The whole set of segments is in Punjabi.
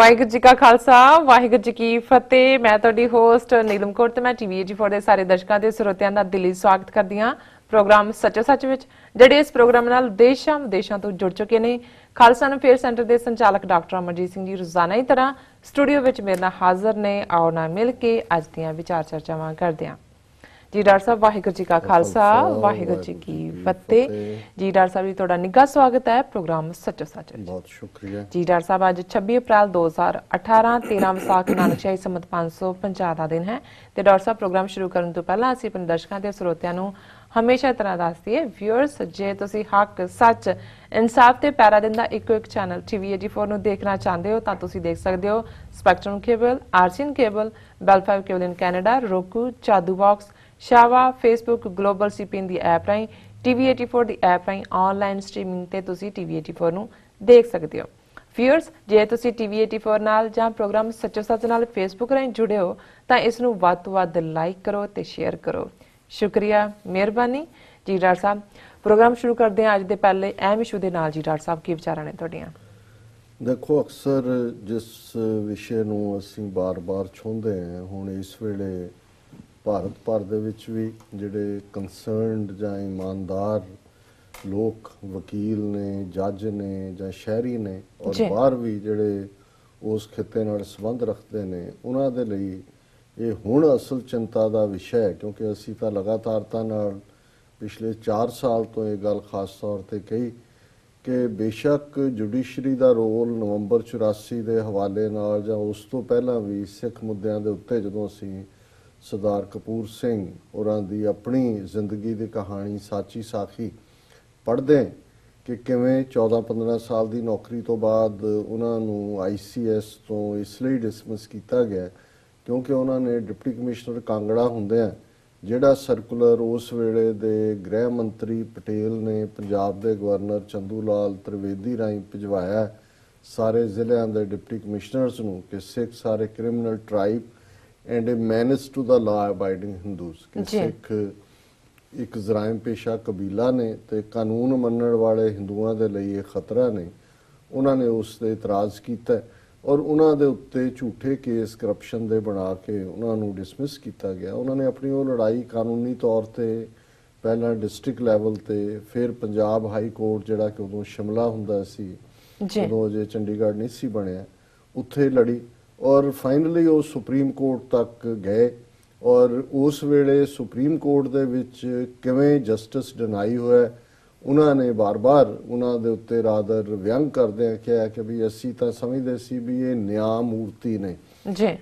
ਵਾਹਿਗੁਰੂ ਜੀ ਕਾ ਖਾਲਸਾ ਵਾਹਿਗੁਰੂ ਜੀ ਕੀ ਫਤਿਹ। ਮੈਂ ਤੁਹਾਡੀ ਹੋਸਟ ਨੀਲਮ ਕੌਰ ਤੇ ਮੈਂ TV84 ਦੇ ਸਾਰੇ ਦਰਸ਼ਕਾਂ ਤੇ ਸਰੋਤਿਆਂ ਦਾ ਦਿਲੀ ਸਵਾਗਤ ਕਰਦੀ ਹਾਂ ਪ੍ਰੋਗਰਾਮ ਸੱਚੋ ਸੱਚ ਵਿੱਚ, ਜਿਹੜੇ ਇਸ ਪ੍ਰੋਗਰਾਮ ਨਾਲ ਦੇਸ਼ਾਂ ਵਿਦੇਸ਼ਾਂ ਤੋਂ ਜੁੜ ਚੁੱਕੇ ਨੇ। ਖਾਲਸਾ ਅਫੇਅਰ ਸੈਂਟਰ ਦੇ ਸੰਚਾਲਕ ਡਾਕਟਰ ਅਮਰਜੀਤ ਸਿੰਘ ਜੀ ਰੋਜ਼ਾਨਾ ਹੀ ਤਰ੍ਹਾਂ ਸਟੂਡੀਓ ਵਿੱਚ ਮੇਰੇ ਨਾਲ ਹਾਜ਼ਰ ਨੇ। ਆਓ ਨਾਲ ਮਿਲ ਕੇ ਅੱਜ ਦੀਆਂ ਵਿਚਾਰ ਚਰਚਾਵਾਂ ਕਰਦੇ ਹਾਂ। जी डॉक्टर साहब वाहिगुरू जी का खालसा वाहिगुरू जी की फतेह। जी डॉक्टर साहब जी थोड़ा निੱਘਾ स्वागत है प्रोग्राम सच्चो सच। बहुत शुक्रिया जी डॉक्टर साहब आज 26 अप्रैल 2018 13 ਵਿਸਾਖ ਨਾਨਕ ਸ਼ਾਹੀ ਸੰਮਤ 550 ਦਾ ਦਿਨ ਹੈ ਤੇ ਡਾਕਟਰ ਸਾਹਿਬ ਪ੍ਰੋਗਰਾਮ ਸ਼ੁਰੂ ਕਰਨ ਤੋਂ ਪਹਿਲਾਂ ਅਸੀਂ ਆਪਣੇ ਦਰਸ਼ਕਾਂ ਤੇ ਸਰੋਤਿਆਂ ਨੂੰ ਹਮੇਸ਼ਾ ਤਰ੍ਹਾਂ ਦੱਸਦੀ ਹੈ ਵਿਊਅਰਸ, ਜੇ ਤੁਸੀਂ ਹੱਕ ਸੱਚ ਇਨਸਾਫ ਤੇ ਪੈਰਾ ਦਿੰਦਾ ਇੱਕੋ ਇੱਕ ਚੈਨਲ TV84 ਨੂੰ ਦੇਖਣਾ ਚਾਹੁੰਦੇ ਹੋ ਤਾਂ ਤੁਸੀਂ ਦੇਖ ਸਕਦੇ ਹੋ spectrum cable, RCN cable, Bell 5 cable in Canada, roku, ਚਾਦੂ ਬਾਕਸ, शावा, फेसबुक, ग्लोबल CPN ਦੀ ਐਪ ਰਾਹੀਂ, TV84 ਦੀ ਐਪ ਰਾਹੀਂ ਆਨਲਾਈਨ ਸਟ੍ਰੀਮਿੰਗ ਤੇ ਤੁਸੀਂ TV84 ਨੂੰ ਦੇਖ ਸਕਦੇ ਹੋ। ਵਿਊਅਰਸ, ਜੇ ਤੁਸੀਂ TV84 ਨਾਲ ਜਾਂ ਪ੍ਰੋਗਰਾਮ ਸੱਚੋ ਸੱਚ ਨਾਲ ਫੇਸਬੁੱਕ ਰਾਹੀਂ ਜੁੜੇ ਹੋ ਤਾਂ ਇਸ ਨੂੰ ਵੱਧ ਤੋਂ ਵੱਧ ਲਾਈਕ ਕਰੋ ਤੇ ਸ਼ੇਅਰ ਕਰੋ। ਸ਼ੁਕਰੀਆ, ਮਿਹਰਬਾਨੀ ਜੀ। ਡਾਕਟਰ ਸਾਹਿਬ ਪ੍ਰੋਗਰਾਮ ਸ਼ੁਰੂ ਕਰਦੇ ਹਾਂ ਅੱਜ ਦੇ ਪਹਿਲੇ ਅਹਿਮ ਇਸ਼ੂ ਦੇ ਨਾਲ। ਜੀ ਡਾਕਟਰ ਸਾਹਿਬ ਕੀ ਵਿਚਾਰਾਂ ਨੇ ਤੁਹਾਡੀਆਂ? ਦੇਖੋ, ਅਕਸਰ ਜਿਸ ਵਿਸ਼ੇ ਨੂੰ ਅਸੀਂ ਬਾਰ-ਬਾਰ ਛੂੰਹਦੇ ਹਾਂ, ਹੁਣ ਇਸ ਵੇਲੇ ਭਾਰਤ ਭਰ ਦੇ ਵਿੱਚ ਵੀ ਜਿਹੜੇ ਕੰਸਰਨਡ ਜਾਂ ਇਮਾਨਦਾਰ ਲੋਕ, ਵਕੀਲ ਨੇ, ਜੱਜ ਨੇ ਜਾਂ ਸ਼ਹਿਰੀ ਨੇ, ਔਰ ਬਾਹਰ ਵੀ ਜਿਹੜੇ ਉਸ ਖਿੱਤੇ ਨਾਲ ਸੰਬੰਧ ਰੱਖਦੇ ਨੇ, ਉਹਨਾਂ ਦੇ ਲਈ ਇਹ ਹੁਣ ਅਸਲ ਚਿੰਤਾ ਦਾ ਵਿਸ਼ਾ ਹੈ। ਕਿਉਂਕਿ ਅਸੀਂ ਤਾਂ ਲਗਾਤਾਰਤਾ ਨਾਲ ਪਿਛਲੇ 4 ਸਾਲ ਤੋਂ ਇਹ ਗੱਲ ਖਾਸ ਤੌਰ ਤੇ ਕਹੀ ਕਿ ਬੇਸ਼ੱਕ ਜੁਡੀਸ਼ਰੀ ਦਾ ਰੋਲ ਨਵੰਬਰ 84 ਦੇ ਹਵਾਲੇ ਨਾਲ ਜਾਂ ਉਸ ਤੋਂ ਪਹਿਲਾਂ ਵੀ ਸਿੱਖ ਮੁੱਦਿਆਂ ਦੇ ਉੱਤੇ ਜਦੋਂ ਅਸੀਂ ਸਰਦਾਰ ਕਪੂਰ ਸਿੰਘ ਹੋਰਾਂ ਦੀ ਆਪਣੀ ਜ਼ਿੰਦਗੀ ਦੀ ਕਹਾਣੀ ਸਾਚੀ ਸਾਖੀ ਪੜ੍ਹਦੇ ਕਿ ਕਿਵੇਂ 14-15 ਸਾਲ ਦੀ ਨੌਕਰੀ ਤੋਂ ਬਾਅਦ ਉਹਨਾਂ ਨੂੰ ICS ਤੋਂ ਇਸ ਲਈ ਡਿਸਮਿਸ ਕੀਤਾ ਗਿਆ ਕਿਉਂਕਿ ਉਹਨਾਂ ਨੇ ਡਿਪਟੀ ਕਮਿਸ਼ਨਰ ਕਾਂਗੜਾ ਹੁੰਦਿਆਂ ਜਿਹੜਾ ਸਰਕੂਲਰ ਉਸ ਵੇਲੇ ਦੇ ਗ੍ਰਹਿ ਮੰਤਰੀ ਪਟੇਲ ਨੇ ਪੰਜਾਬ ਦੇ ਗਵਰਨਰ ਚੰਦੂ ਲਾਲ ਤ੍ਰਿਵੇਦੀ ਰਾਹੀਂ ਭਿਜਵਾਇਆ ਸਾਰੇ ਜ਼ਿਲ੍ਹਿਆਂ ਦੇ ਡਿਪਟੀ ਕਮਿਸ਼ਨਰਸ ਨੂੰ ਕਿ ਸਿੱਖ ਸਾਰੇ criminal tribe and a menace to the law abiding Hindus ਕਿ ਸਿੱਖ ਇੱਕ ਜ਼ਰਾਇਮ ਪੇਸ਼ਾ ਕਬੀਲਾ ਨੇ ਤੇ ਕਾਨੂੰਨ ਮੰਨਣ ਵਾਲੇ ਹਿੰਦੂਆਂ ਦੇ ਲਈ ਇਹ ਖਤਰਾ ਨੇ। ਉਹਨਾਂ ਨੇ ਉਸ ਤੇ ਇਤਰਾਜ਼ ਕੀਤਾ ਔਰ ਉਹਨਾਂ ਦੇ ਉੱਤੇ ਝੂਠੇ ਕੇਸ ਕਰਪਸ਼ਨ ਦੇ ਬਣਾ ਕੇ ਉਹਨਾਂ ਨੂੰ ਡਿਸਮਿਸ ਕੀਤਾ ਗਿਆ। ਉਹਨਾਂ ਨੇ ਆਪਣੀ ਉਹ ਲੜਾਈ ਕਾਨੂੰਨੀ ਤੌਰ ਤੇ ਪਹਿਲਾਂ ਡਿਸਟ੍ਰਿਕਟ ਲੈਵਲ ਤੇ, ਫਿਰ ਪੰਜਾਬ ਹਾਈ ਕੋਰਟ ਜਿਹੜਾ ਕਿ ਉਦੋਂ ਸ਼ਿਮਲਾ ਹੁੰਦਾ ਸੀ, ਉਦੋਂ ਅਜੇ ਚੰਡੀਗੜ੍ਹ ਨਹੀਂ ਸੀ ਬਣਿਆ, ਉੱਥੇ ਲੜੀ ਔਰ ਫਾਈਨਲੀ ਉਹ ਸੁਪਰੀਮ ਕੋਰਟ ਤੱਕ ਗਏ। ਔਰ ਉਸ ਵੇਲੇ ਸੁਪਰੀਮ ਕੋਰਟ ਦੇ ਵਿੱਚ ਕਿਵੇਂ ਜਸਟਿਸ ਡਿਨਾਈ ਹੋਇਆ, ਉਹਨਾਂ ਨੇ ਬਾਰ-ਬਾਰ ਉਹਨਾਂ ਦੇ ਉੱਤੇ ਰਾਦਰ ਵਿਅੰਗ ਕਰਦਿਆਂ ਕਿਹਾ ਕਿ ਵੀ ਅਸੀਂ ਤਾਂ ਸਮਝਦੇ ਸੀ ਵੀ ਇਹ ਨਿਆਂ ਮੂਰਤੀ ਨੇ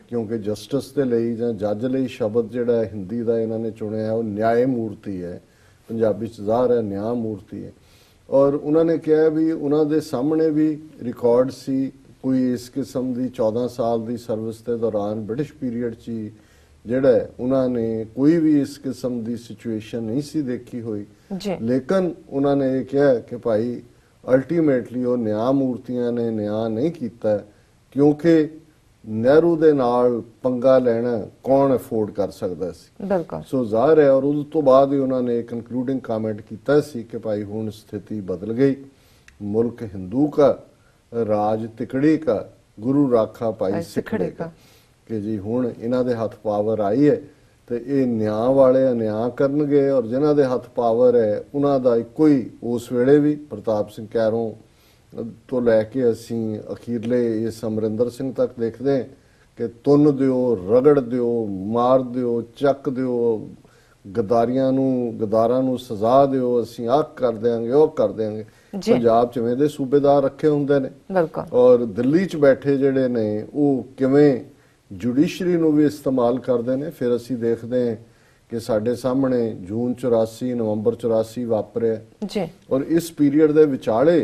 ਕਿਉਂਕਿ ਜਸਟਿਸ ਦੇ ਲਈ ਜਾਂ ਜੱਜ ਲਈ ਸ਼ਬਦ ਜਿਹੜਾ ਹਿੰਦੀ ਦਾ ਇਹਨਾਂ ਨੇ ਚੁਣਿਆ ਉਹ ਨਿਆਏ ਮੂਰਤੀ ਹੈ, ਪੰਜਾਬੀ 'ਚ ਜ਼ਾਹਰ ਹੈ ਨਿਆਂ ਮੂਰਤੀ ਹੈ। ਔਰ ਉਹਨਾਂ ਨੇ ਕਿਹਾ ਵੀ ਉਹਨਾਂ ਦੇ ਸਾਹਮਣੇ ਵੀ ਰਿਕਾਰਡ ਸੀ ਕੋਈ ਇਸ ਕਿਸਮ ਦੀ 14 ਸਾਲ ਦੀ ਸਰਵਿਸ ਦੇ ਦੌਰਾਨ ਬ੍ਰਿਟਿਸ਼ ਪੀਰੀਅਡ 'ਚ ਜਿਹੜਾ ਉਹਨਾਂ ਨੇ ਕੋਈ ਵੀ ਇਸ ਕਿਸਮ ਦੀ ਸਿਚੁਏਸ਼ਨ ਨਹੀਂ ਸੀ ਦੇਖੀ ਹੋਈ। ਲੇਕਿਨ ਉਹਨਾਂ ਨੇ ਇਹ ਕਿਹਾ ਕਿ ਭਾਈ ਅਲਟੀਮੇਟਲੀ ਉਹ ਨਿਆਂ ਮੂਰਤੀਆਂ ਨੇ ਨਿਆਂ ਨਹੀਂ ਕੀਤਾ ਕਿਉਂਕਿ ਨਹਿਰੂ ਦੇ ਨਾਲ ਪੰਗਾ ਲੈਣਾ ਕੌਣ ਅਫੋਰਡ ਕਰ ਸਕਦਾ ਸੀ। ਸੋ ਜ਼ਾਹਿਰ ਹੈ। ਔਰ ਉਸ ਤੋਂ ਬਾਅਦ ਹੀ ਉਹਨਾਂ ਨੇ ਕਨਕਲੂਡਿੰਗ ਕਮੈਂਟ ਕੀਤਾ ਸੀ ਕਿ ਭਾਈ ਹੁਣ ਸਥਿਤੀ ਬਦਲ ਗਈ, ਮੁਲਕ ਹਿੰਦੂ ਕਾ ਰਾਜ ਤਿਕੜੀ ਕਾ, ਗੁਰੂ ਰਾਖਾ ਪਾਈ ਸਿਖੜੇ ਕਾ, ਕਿ ਜੀ ਹੁਣ ਇਹਨਾਂ ਦੇ ਹੱਥ ਪਾਵਰ ਆਈ ਹੈ ਤੇ ਇਹ ਨਿਆਂ ਵਾਲੇ ਅਨਿਆਂ ਕਰਨਗੇ ਔਰ ਜਿਨ੍ਹਾਂ ਦੇ ਹੱਥ ਪਾਵਰ ਹੈ ਉਹਨਾਂ ਦਾ ਇੱਕੋ ਹੀ ਉਸ ਵੇਲੇ ਵੀ ਪ੍ਰਤਾਪ ਸਿੰਘ ਕੈਰੋਂ ਤੋਂ ਲੈ ਕੇ ਅਸੀਂ ਅਖੀਰਲੇ ਇਸ ਅਮਰਿੰਦਰ ਸਿੰਘ ਤੱਕ ਦੇਖਦੇ ਕਿ ਤੁੰਨ ਦਿਓ, ਰਗੜ ਦਿਓ, ਮਾਰ ਦਿਓ, ਚੱਕ ਦਿਓ, ਗਦਾਰਾਂ ਨੂੰ ਸਜ਼ਾ ਦਿਓ, ਅਸੀਂ ਆਹ ਕਰ ਦਿਆਂਗੇ ਉਹ ਕਰ ਦਿਆਂਗੇ। ਪੰਜਾਬ 'ਚ ਦੇ ਸੂਬੇਦਾਰ ਰੱਖੇ ਹੁੰਦੇ ਨੇ ਔਰ ਦਿੱਲੀ 'ਚ ਬੈਠੇ ਜਿਹੜੇ ਨੇ ਉਹ ਕਿਵੇਂ ਜੁਡੀਸ਼ਰੀ ਨੂੰ ਵੀ ਇਸਤੇਮਾਲ ਕਰਦੇ ਨੇ। ਫਿਰ ਅਸੀਂ ਦੇਖਦੇ ਹਾਂ ਕਿ ਸਾਡੇ ਸਾਹਮਣੇ ਜੂਨ 84, ਨਵੰਬਰ 84 ਵਾਪਰਿਆ ਔਰ ਇਸ ਪੀਰੀਅਡ ਦੇ ਵਿਚਾਲੇ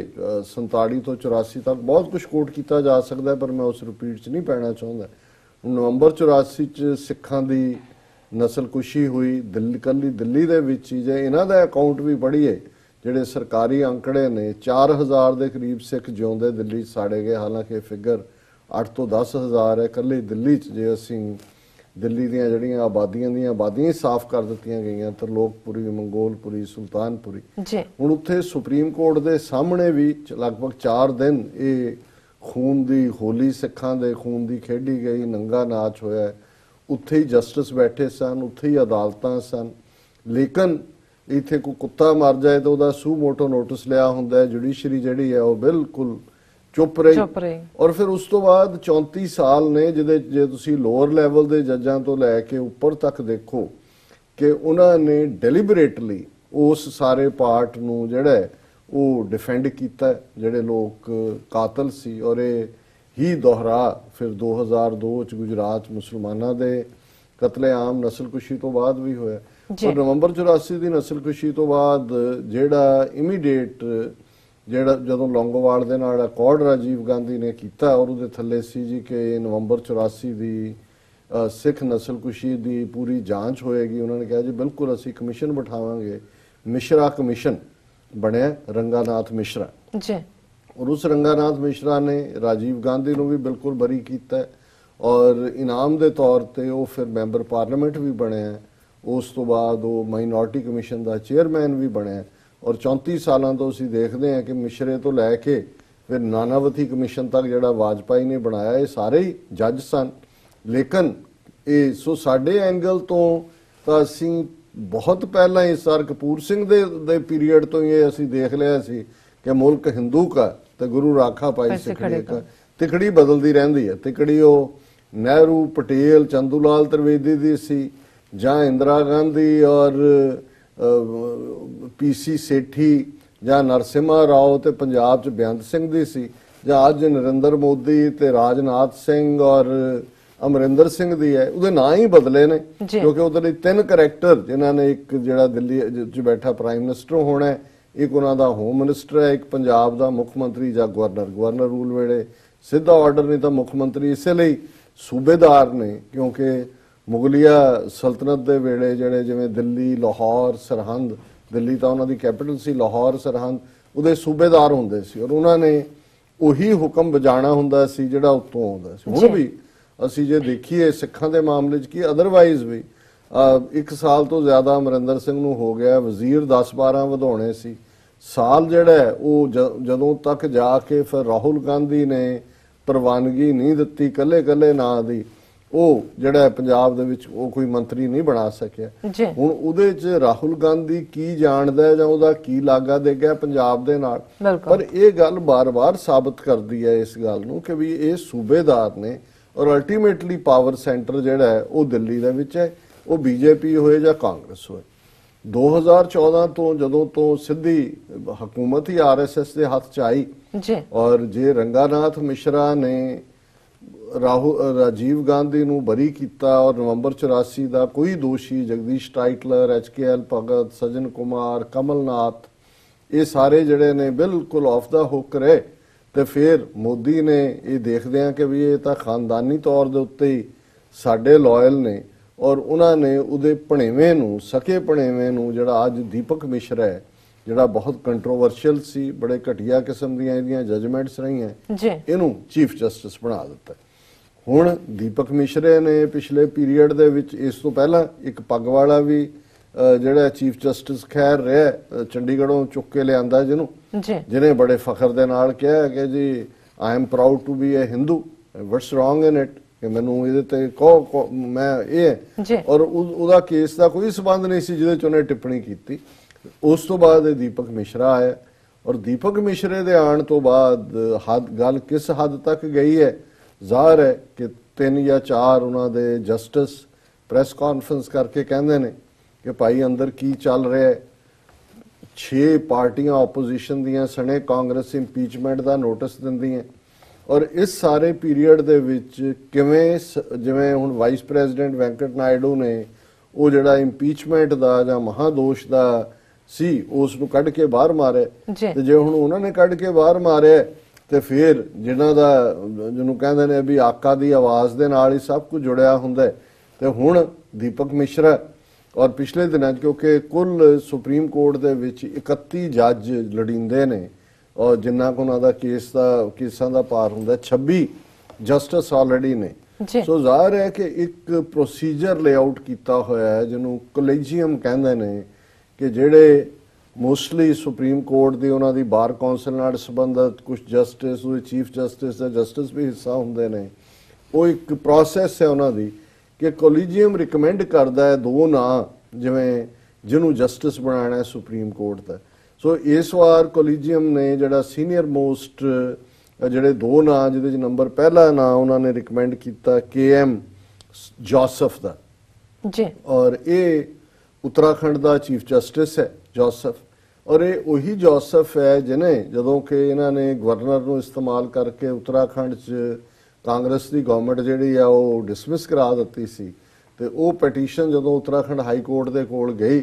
47 ਤੋਂ 84 ਤੱਕ ਬਹੁਤ ਕੁਝ ਕੋਟ ਕੀਤਾ ਜਾ ਸਕਦਾ ਪਰ ਮੈਂ ਉਸ ਰਿਪੀਟ 'ਚ ਨਹੀਂ ਪੈਣਾ ਚਾਹੁੰਦਾ। ਨਵੰਬਰ 84 'ਚ ਸਿੱਖਾਂ ਦੀ ਨਸਲਕੁਸ਼ੀ ਹੋਈ ਕੱਲੀ ਦਿੱਲੀ ਦੇ ਵਿੱਚ ਹੀ। ਜੇ ਇਹਨਾਂ ਦਾ ਅਕਾਊਂਟ ਵੀ ਪੜ੍ਹੀਏ ਜਿਹੜੇ ਸਰਕਾਰੀ ਅੰਕੜੇ ਨੇ 4000 ਦੇ ਕਰੀਬ ਸਿੱਖ ਜਿਉਂਦੇ ਦਿੱਲੀ 'ਚ ਸਾੜੇ ਗਏ, ਹਾਲਾਂਕਿ ਫਿਗਰ 8 ਤੋਂ 10,000 ਹੈ ਕੱਲੀ ਦਿੱਲੀ 'ਚ। ਜੇ ਅਸੀਂ ਦਿੱਲੀ ਦੀਆਂ ਜਿਹੜੀਆਂ ਆਬਾਦੀਆਂ ਸਾਫ਼ ਕਰ ਦਿੱਤੀਆਂ ਗਈਆਂ, ਤਰਲੋਕਪੁਰੀ, ਮੰਗੋਲਪੁਰੀ, ਸੁਲਤਾਨਪੁਰੀ। ਹੁਣ ਉੱਥੇ ਸੁਪਰੀਮ ਕੋਰਟ ਦੇ ਸਾਹਮਣੇ ਵੀ ਲਗਭਗ 4 ਦਿਨ ਇਹ ਖੂਨ ਦੀ ਹੋਲੀ ਸਿੱਖਾਂ ਦੇ ਖੂਨ ਦੀ ਖੇਡੀ ਗਈ, ਨੰਗਾ ਨਾਚ ਹੋਇਆ, ਉੱਥੇ ਹੀ ਜਸਟਿਸ ਬੈਠੇ ਸਨ, ਉੱਥੇ ਹੀ ਅਦਾਲਤਾਂ ਸਨ। ਲੇਕਿਨ ਇੱਥੇ ਕੋਈ ਕੁੱਤਾ ਮਰ ਜਾਏ ਤਾਂ ਉਹਦਾ ਸੂ ਮੋਟੋ ਨੋਟਿਸ ਲਿਆ ਹੁੰਦਾ ਹੈ, ਜੁਡੀਸ਼ਰੀ ਜਿਹੜੀ ਹੈ ਉਹ ਬਿਲਕੁਲ ਚੁੱਪ ਰਹੀ। ਔਰ ਫਿਰ ਉਸ ਤੋਂ ਬਾਅਦ 34 ਸਾਲ ਨੇ, ਜਿਹਦੇ ਜੇ ਤੁਸੀਂ ਲੋਅਰ ਲੈਵਲ ਦੇ ਜੱਜਾਂ ਤੋਂ ਲੈ ਕੇ ਉੱਪਰ ਤੱਕ ਦੇਖੋ ਕਿ ਉਹਨਾਂ ਨੇ ਡੈਲੀਬਰੇਟਲੀ ਉਸ ਸਾਰੇ ਪਾਰਟ ਨੂੰ ਜਿਹੜਾ ਉਹ ਡਿਫੈਂਡ ਕੀਤਾ, ਜਿਹੜੇ ਲੋਕ ਕਾਤਲ ਸੀ। ਔਰ ਇਹ ਹੀ ਦੁਹਰਾ ਫਿਰ 2002 ਚ ਗੁਜਰਾਤ ਮੁਸਲਮਾਨਾਂ ਦੇ ਕਤਲੇਆਮ ਨਸਲਕੁਸ਼ੀ ਤੋਂ ਬਾਅਦ ਵੀ ਹੋਇਆ। ਔਰ ਨਵੰਬਰ 84 ਦੀ ਨਸਲਕੁਸ਼ੀ ਤੋਂ ਬਾਅਦ ਜਿਹੜਾ ਇਮੀਡੀਏਟ ਜਿਹੜਾ ਜਦੋਂ ਲੌਂਗੋਵਾਲ ਦੇ ਨਾਲ ਅਕੋਰਡ ਰਾਜੀਵ ਗਾਂਧੀ ਨੇ ਕੀਤਾ, ਔਰ ਉਹਦੇ ਥੱਲੇ ਸੀ ਜੀ ਕਿ ਨਵੰਬਰ 84 ਦੀ ਸਿੱਖ ਨਸਲਕੁਸ਼ੀ ਦੀ ਪੂਰੀ ਜਾਂਚ ਹੋਏਗੀ। ਉਹਨਾਂ ਨੇ ਕਿਹਾ ਜੀ ਬਿਲਕੁਲ ਅਸੀਂ ਕਮਿਸ਼ਨ ਬਿਠਾਵਾਂਗੇ। ਮਿਸ਼ਰਾ ਕਮਿਸ਼ਨ ਬਣਿਆ, ਰੰਗਾਨਾਥ ਮਿਸ਼ਰਾ ਜੀ। ਔਰ ਉਸ ਰੰਗਾਨਾਥ ਮਿਸ਼ਰਾ ਨੇ ਰਾਜੀਵ ਗਾਂਧੀ ਨੂੰ ਵੀ ਬਿਲਕੁਲ ਬਰੀ ਕੀਤਾ, ਔਰ ਇਨਾਮ ਦੇ ਤੌਰ ਤੇ ਉਹ ਫਿਰ ਮੈਂਬਰ ਪਾਰਲੀਮੈਂਟ ਵੀ ਬਣਿਆ। ਉਸ ਤੋਂ ਬਾਅਦ ਉਹ ਮਾਈਨੋਰਟੀ ਕਮਿਸ਼ਨ ਦਾ ਚੇਅਰਮੈਨ ਵੀ ਬਣਿਆ। ਔਰ 34 ਸਾਲਾਂ ਤੋਂ ਅਸੀਂ ਦੇਖਦੇ ਹਾਂ ਕਿ ਮਿਸ਼ਰੇ ਤੋਂ ਲੈ ਕੇ ਫਿਰ ਨਾਨਾਵਤੀ ਕਮਿਸ਼ਨ ਤੱਕ ਜਿਹੜਾ ਵਾਜਪਾਈ ਨੇ ਬਣਾਇਆ, ਇਹ ਸਾਰੇ ਹੀ ਜੱਜ ਸਨ। ਲੇਕਿਨ ਇਹ ਸੋ ਸਾਡੇ ਐਂਗਲ ਤੋਂ ਤਾਂ ਅਸੀਂ ਬਹੁਤ ਪਹਿਲਾਂ ਹੀ ਸਰ ਕਪੂਰ ਸਿੰਘ ਦੇ ਪੀਰੀਅਡ ਤੋਂ ਹੀ ਇਹ ਅਸੀਂ ਦੇਖ ਲਿਆ ਸੀ ਕਿ ਮੁਲਕ ਹਿੰਦੂ ਕਾ ਤੇ ਗੁਰੂ ਰਾਖਾ ਪਾਈ ਸਿੱਖੜੇ ਕਾ। ਤਿਕੜੀ ਬਦਲਦੀ ਰਹਿੰਦੀ ਹੈ। ਤਿਕੜੀ ਉਹ ਨਹਿਰੂ, ਪਟੇਲ, ਚੰਦੂ ਲਾਲ ਤ੍ਰਿਵੇਦੀ ਦੀ ਸੀ, ਜਾਂ ਇੰਦਰਾ ਗਾਂਧੀ ਔਰ ਪੀਸੀ ਸੇਠੀ, ਜਾਂ ਨਰਸਿਮਹਾ ਰਾਓ ਤੇ ਪੰਜਾਬ 'ਚ ਬੇਅੰਤ ਸਿੰਘ ਦੀ ਸੀ, ਜਾਂ ਅੱਜ ਨਰਿੰਦਰ ਮੋਦੀ ਤੇ ਰਾਜਨਾਥ ਸਿੰਘ ਔਰ ਅਮਰਿੰਦਰ ਸਿੰਘ ਦੀ ਹੈ। ਉਹਦੇ ਨਾਂ ਹੀ ਬਦਲੇ ਨੇ ਕਿਉਂਕਿ ਉਹਦੇ ਲਈ 3 ਕਰੈਕਟਰ, ਜਿਨ੍ਹਾਂ ਨੇ ਇੱਕ ਜਿਹੜਾ ਦਿੱਲੀ 'ਚ ਬੈਠਾ ਪ੍ਰਾਈਮ ਮਿਨਿਸਟਰ ਹੋਣਾ ਹੈ, ਇੱਕ ਉਹਨਾਂ ਦਾ ਹੋਮ ਮਿਨਿਸਟਰ ਹੈ, ਇੱਕ ਪੰਜਾਬ ਦਾ ਮੁੱਖ ਮੰਤਰੀ ਜਾਂ ਗਵਰਨਰ ਰੂਲ ਵੇਲੇ ਸਿੱਧਾ ਆਰਡਰ ਨਹੀਂ ਤਾਂ ਮੁੱਖ ਮੰਤਰੀ। ਇਸੇ ਲਈ ਸੂਬੇਦਾਰ ਨੇ, ਕਿਉਂਕਿ ਮੁਗਲਿਆ ਸਲਤਨਤ ਦੇ ਵੇਲੇ ਜਿਹੜੇ ਜਿਵੇਂ ਦਿੱਲੀ, ਲਾਹੌਰ, ਸਰਹੰਦ, ਦਿੱਲੀ ਤਾਂ ਉਹਨਾਂ ਦੀ ਕੈਪੀਟਲ ਸੀ, ਲਾਹੌਰ, ਸਰਹੰਦ, ਉਹਦੇ ਸੂਬੇਦਾਰ ਹੁੰਦੇ ਸੀ ਔਰ ਉਹਨਾਂ ਨੇ ਉਹੀ ਹੁਕਮ ਵਜਾਣਾ ਹੁੰਦਾ ਸੀ ਜਿਹੜਾ ਉੱਤੋਂ ਆਉਂਦਾ ਸੀ। ਹੁਣ ਵੀ ਅਸੀਂ ਜੇ ਦੇਖੀਏ ਸਿੱਖਾਂ ਦੇ ਮਾਮਲੇ 'ਚ ਕੀ ਅਦਰਵਾਈਜ਼ ਵੀ 1 ਸਾਲ ਤੋਂ ਜ਼ਿਆਦਾ ਅਮਰਿੰਦਰ ਸਿੰਘ ਨੂੰ ਹੋ ਗਿਆ, ਵਜ਼ੀਰ 10-12 ਵਧਾਉਣੇ ਸੀ। ਸਾਲ ਜਿਹੜਾ ਉਹ ਜਦੋਂ ਤੱਕ ਜਾ ਕੇ ਫਿਰ ਰਾਹੁਲ ਗਾਂਧੀ ਨੇ ਪ੍ਰਵਾਨਗੀ ਨਹੀਂ ਦਿੱਤੀ ਕੱਲੇ ਨਾਂ ਦੀ, ਉਹ ਜਿਹੜਾ ਪੰਜਾਬ ਦੇ ਵਿੱਚ ਉਹ ਕੋਈ ਮੰਤਰੀ ਨਹੀਂ ਬਣਾ ਸਕਿਆ। ਹੁਣ ਉਹਦੇ 'ਚ ਰਾਹੁਲ ਗਾਂਧੀ ਕੀ ਜਾਣਦਾ ਜਾਂ ਉਹਦਾ ਕੀ ਲਾਗਾ ਦੇ ਗਿਆ ਪੰਜਾਬ ਦੇ ਨਾਲ। ਪਰ ਇਹ ਗੱਲ ਬਾਰ-ਬਾਰ ਸਾਬਤ ਕਰਦੀ ਹੈ ਇਸ ਗੱਲ ਨੂੰ ਕਿ ਵੀ ਇਹ ਸੂਬੇਦਾਰ ਨੇ ਔਰ ਅਲਟੀਮੇਟਲੀ ਪਾਵਰ ਸੈਂਟਰ ਜਿਹੜਾ ਹੈ ਉਹ ਦਿੱਲੀ ਦੇ ਵਿੱਚ ਹੈ, ਉਹ ਬੀਜੇਪੀ ਹੋਏ ਜਾਂ ਕਾਂਗਰਸ ਹੋਏ। 2014 ਤੋਂ ਜਦੋਂ ਤੋਂ ਸਿੱਧੀ ਹਕੂਮਤ ਹੀ ਆਰਐਸਐਸ ਦੇ ਹੱਥ 'ਚ ਆਈ ਔਰ ਜੇ ਰੰਗਾਨਾਥ ਮਿਸ਼ਰਾ ਨੇ ਰਾਜੀਵ ਗਾਂਧੀ ਨੂੰ ਬਰੀ ਕੀਤਾ ਔਰ ਨਵੰਬਰ 84 ਦਾ ਕੋਈ ਦੋਸ਼ੀ ਜਗਦੀਸ਼ ਟਾਈਟਲਰ, HKL ਭਗਤ, ਸਜਨ ਕੁਮਾਰ, ਕਮਲਨਾਥ, ਇਹ ਸਾਰੇ ਜਿਹੜੇ ਨੇ ਬਿਲਕੁਲ ਆਫ ਦਾ ਹੁੱਕ ਰਹੇ। ਤੇ ਫਿਰ ਮੋਦੀ ਨੇ ਇਹ ਦੇਖਦੇ ਆ ਕਿ ਵੀ ਇਹ ਤਾਂ ਖਾਨਦਾਨੀ ਤੌਰ ਦੇ ਉੱਤੇ ਹੀ ਸਾਡੇ ਲਾਇਲ ਨੇ ਔਰ ਉਹਨਾਂ ਨੇ ਉਹਦੇ ਭਣੇਵੇਂ ਨੂੰ, ਸਕੇ ਭਣੇਵੇਂ ਨੂੰ, ਜਿਹੜਾ ਅੱਜ ਦੀਪਕ ਮਿਸ਼ਰਾ ਹੈ, ਜਿਹੜਾ ਬਹੁਤ ਕੰਟਰੋਵਰਸ਼ੀਅਲ ਸੀ, ਬੜੇ ਘਟੀਆ ਕਿਸਮ ਦੀਆਂ ਇਹਦੀਆਂ ਜਜਮੈਂਟਸ ਰਹੀਆਂ, ਇਹਨੂੰ ਚੀਫ ਜਸਟਿਸ ਬਣਾ ਦਿੱਤਾ। ਹੁਣ ਦੀਪਕ ਮਿਸ਼ਰੇ ਨੇ ਪਿਛਲੇ ਪੀਰੀਅਡ ਦੇ ਵਿੱਚ, ਇਸ ਤੋਂ ਪਹਿਲਾਂ ਇੱਕ ਪੱਗ ਵਾਲਾ ਵੀ ਜਿਹੜਾ ਚੀਫ ਜਸਟਿਸ ਖੈਰ ਰਿਹਾ, ਚੰਡੀਗੜ੍ਹੋਂ ਚੁੱਕ ਕੇ ਲਿਆਂਦਾ, ਜਿਹਨੇ ਬੜੇ ਫਖਰ ਦੇ ਨਾਲ ਕਿਹਾ ਕਿ ਜੀ I am proud to be a Hindu, what's wrong in it, ਕਿ ਮੈਨੂੰ ਇਹਦੇ ਤੇ ਕਹੋ ਮੈਂ ਇਹ। ਔਰ ਉਹਦਾ ਕੇਸ ਦਾ ਕੋਈ ਸਬੰਧ ਨਹੀਂ ਸੀ ਜਿਹਦੇ 'ਚ ਉਹਨੇ ਟਿੱਪਣੀ ਕੀਤੀ। ਉਸ ਤੋਂ ਬਾਅਦ ਇਹ ਦੀਪਕ ਮਿਸ਼ਰਾ ਆਇਆ ਔਰ ਦੀਪਕ ਮਿਸ਼ਰੇ ਦੇ ਆਉਣ ਤੋਂ ਬਾਅਦ ਗੱਲ ਕਿਸ ਹੱਦ ਤੱਕ ਗਈ ਹੈ, ਜ਼ਾਹਰ ਹੈ ਕਿ 3 ਜਾਂ 4 ਉਹਨਾਂ ਦੇ ਜਸਟਿਸ ਪ੍ਰੈਸ ਕਾਨਫਰੰਸ ਕਰਕੇ ਕਹਿੰਦੇ ਨੇ ਕਿ ਭਾਈ ਅੰਦਰ ਕੀ ਚੱਲ ਰਿਹਾ ਹੈ। 6 ਪਾਰਟੀਆਂ ਆਪੋਜੀਸ਼ਨ ਦੀਆਂ ਸਣੇ ਕਾਂਗਰਸ ਇੰਪੀਚਮੈਂਟ ਦਾ ਨੋਟਿਸ ਦਿੰਦੀਆਂ ਔਰ ਇਸ ਸਾਰੇ ਪੀਰੀਅਡ ਦੇ ਵਿੱਚ ਕਿਵੇਂ ਜਿਵੇਂ ਹੁਣ ਵਾਈਸ ਪ੍ਰੈਜ਼ੀਡੈਂਟ ਵੈਂਕਟ ਨਾਇਡੂ ਨੇ ਉਹ ਜਿਹੜਾ ਇੰਪੀਚਮੈਂਟ ਦਾ ਜਾਂ ਮਹਾਦੋਸ਼ ਦਾ ਸੀ ਉਸ ਨੂੰ ਕੱਢ ਕੇ ਬਾਹਰ ਮਾਰਿਆ, ਤੇ ਜੇ ਹੁਣ ਉਹਨਾਂ ਨੇ ਕੱਢ ਕੇ ਬਾਹਰ ਮਾਰਿਆ ਤੇ ਫਿਰ ਜਿਨ੍ਹਾਂ ਦਾ ਜਿਹਨੂੰ ਕਹਿੰਦੇ ਨੇ ਵੀ ਆਕਾ ਦੀ ਆਵਾਜ਼ ਦੇ ਨਾਲ ਹੀ ਸਭ ਕੁਝ ਜੁੜਿਆ ਹੁੰਦਾ, ਤੇ ਹੁਣ ਦੀਪਕ ਮਿਸ਼ਰਾ ਔਰ ਪਿਛਲੇ ਦਿਨਾਂ 'ਚ ਕਿਉਂਕਿ ਕੁੱਲ ਸੁਪਰੀਮ ਕੋਰਟ ਦੇ ਵਿੱਚ 31 ਜੱਜ ਲੜਿੰਦੇ ਨੇ ਔਰ ਜਿੰਨਾ ਕੁ ਉਹਨਾਂ ਦਾ ਕੇਸਾਂ ਦਾ ਭਾਰ ਹੁੰਦਾ 26 ਜਸਟਿਸ ਆਲਰੇਡੀ ਨੇ। ਸੋ ਜ਼ਾਹਰ ਹੈ ਕਿ ਇੱਕ ਪ੍ਰੋਸੀਜਰ ਲੇਆਊਟ ਕੀਤਾ ਹੋਇਆ ਹੈ ਜਿਹਨੂੰ ਕੋਲੇਜੀਅਮ ਕਹਿੰਦੇ ਨੇ, ਕਿ ਜਿਹੜੇ ਮੋਸਟਲੀ ਸੁਪਰੀਮ ਕੋਰਟ ਦੀ ਉਹਨਾਂ ਦੀ ਬਾਰ ਕੌਂਸਲ ਨਾਲ ਸੰਬੰਧਿਤ ਕੁਝ ਜਸਟਿਸ, ਉਹਦੇ ਚੀਫ ਜਸਟਿਸ ਦਾ ਜਸਟਿਸ ਵੀ ਹਿੱਸਾ ਹੁੰਦੇ ਨੇ। ਉਹ ਇੱਕ ਪ੍ਰੋਸੈਸ ਹੈ ਉਹਨਾਂ ਦੀ ਕਿ ਕੋਲੀਜੀਅਮ ਰਿਕਮੈਂਡ ਕਰਦਾ ਹੈ ਦੋ ਨਾਂ ਜਿਵੇਂ ਜਿਹਨੂੰ ਜਸਟਿਸ ਬਣਾਉਣਾ ਹੈ ਸੁਪਰੀਮ ਕੋਰਟ ਦਾ। ਸੋ ਇਸ ਵਾਰ ਕੋਲੀਜੀਅਮ ਨੇ ਜਿਹੜਾ ਸੀਨੀਅਰ ਮੋਸਟ ਜਿਹੜੇ ਦੋ ਨਾਂ ਜਿਹਦੇ 'ਚ ਨੰਬਰ ਪਹਿਲਾ ਨਾਂ ਉਹਨਾਂ ਨੇ ਰਿਕਮੈਂਡ ਕੀਤਾ KM ਜੋਸਫ ਦਾ ਜੀ, ਔਰ ਇਹ ਉੱਤਰਾਖੰਡ ਦਾ ਚੀਫ ਜਸਟਿਸ ਹੈ ਜੋਸਫ। ਔਰ ਇਹ ਉਹੀ ਜੋਸਫ ਹੈ ਜਿਹਨੇ ਜਦੋਂ ਕਿ ਇਹਨਾਂ ਨੇ ਗਵਰਨਰ ਨੂੰ ਇਸਤੇਮਾਲ ਕਰਕੇ ਉੱਤਰਾਖੰਡ 'ਚ ਕਾਂਗਰਸ ਦੀ ਗਵਰਨਮੈਂਟ ਜਿਹੜੀ ਆ ਉਹ ਡਿਸਮਿਸ ਕਰਾ ਦਿੱਤੀ ਸੀ, ਤੇ ਉਹ ਪਟੀਸ਼ਨ ਜਦੋਂ ਉੱਤਰਾਖੰਡ ਹਾਈ ਕੋਰਟ ਦੇ ਕੋਲ ਗਈ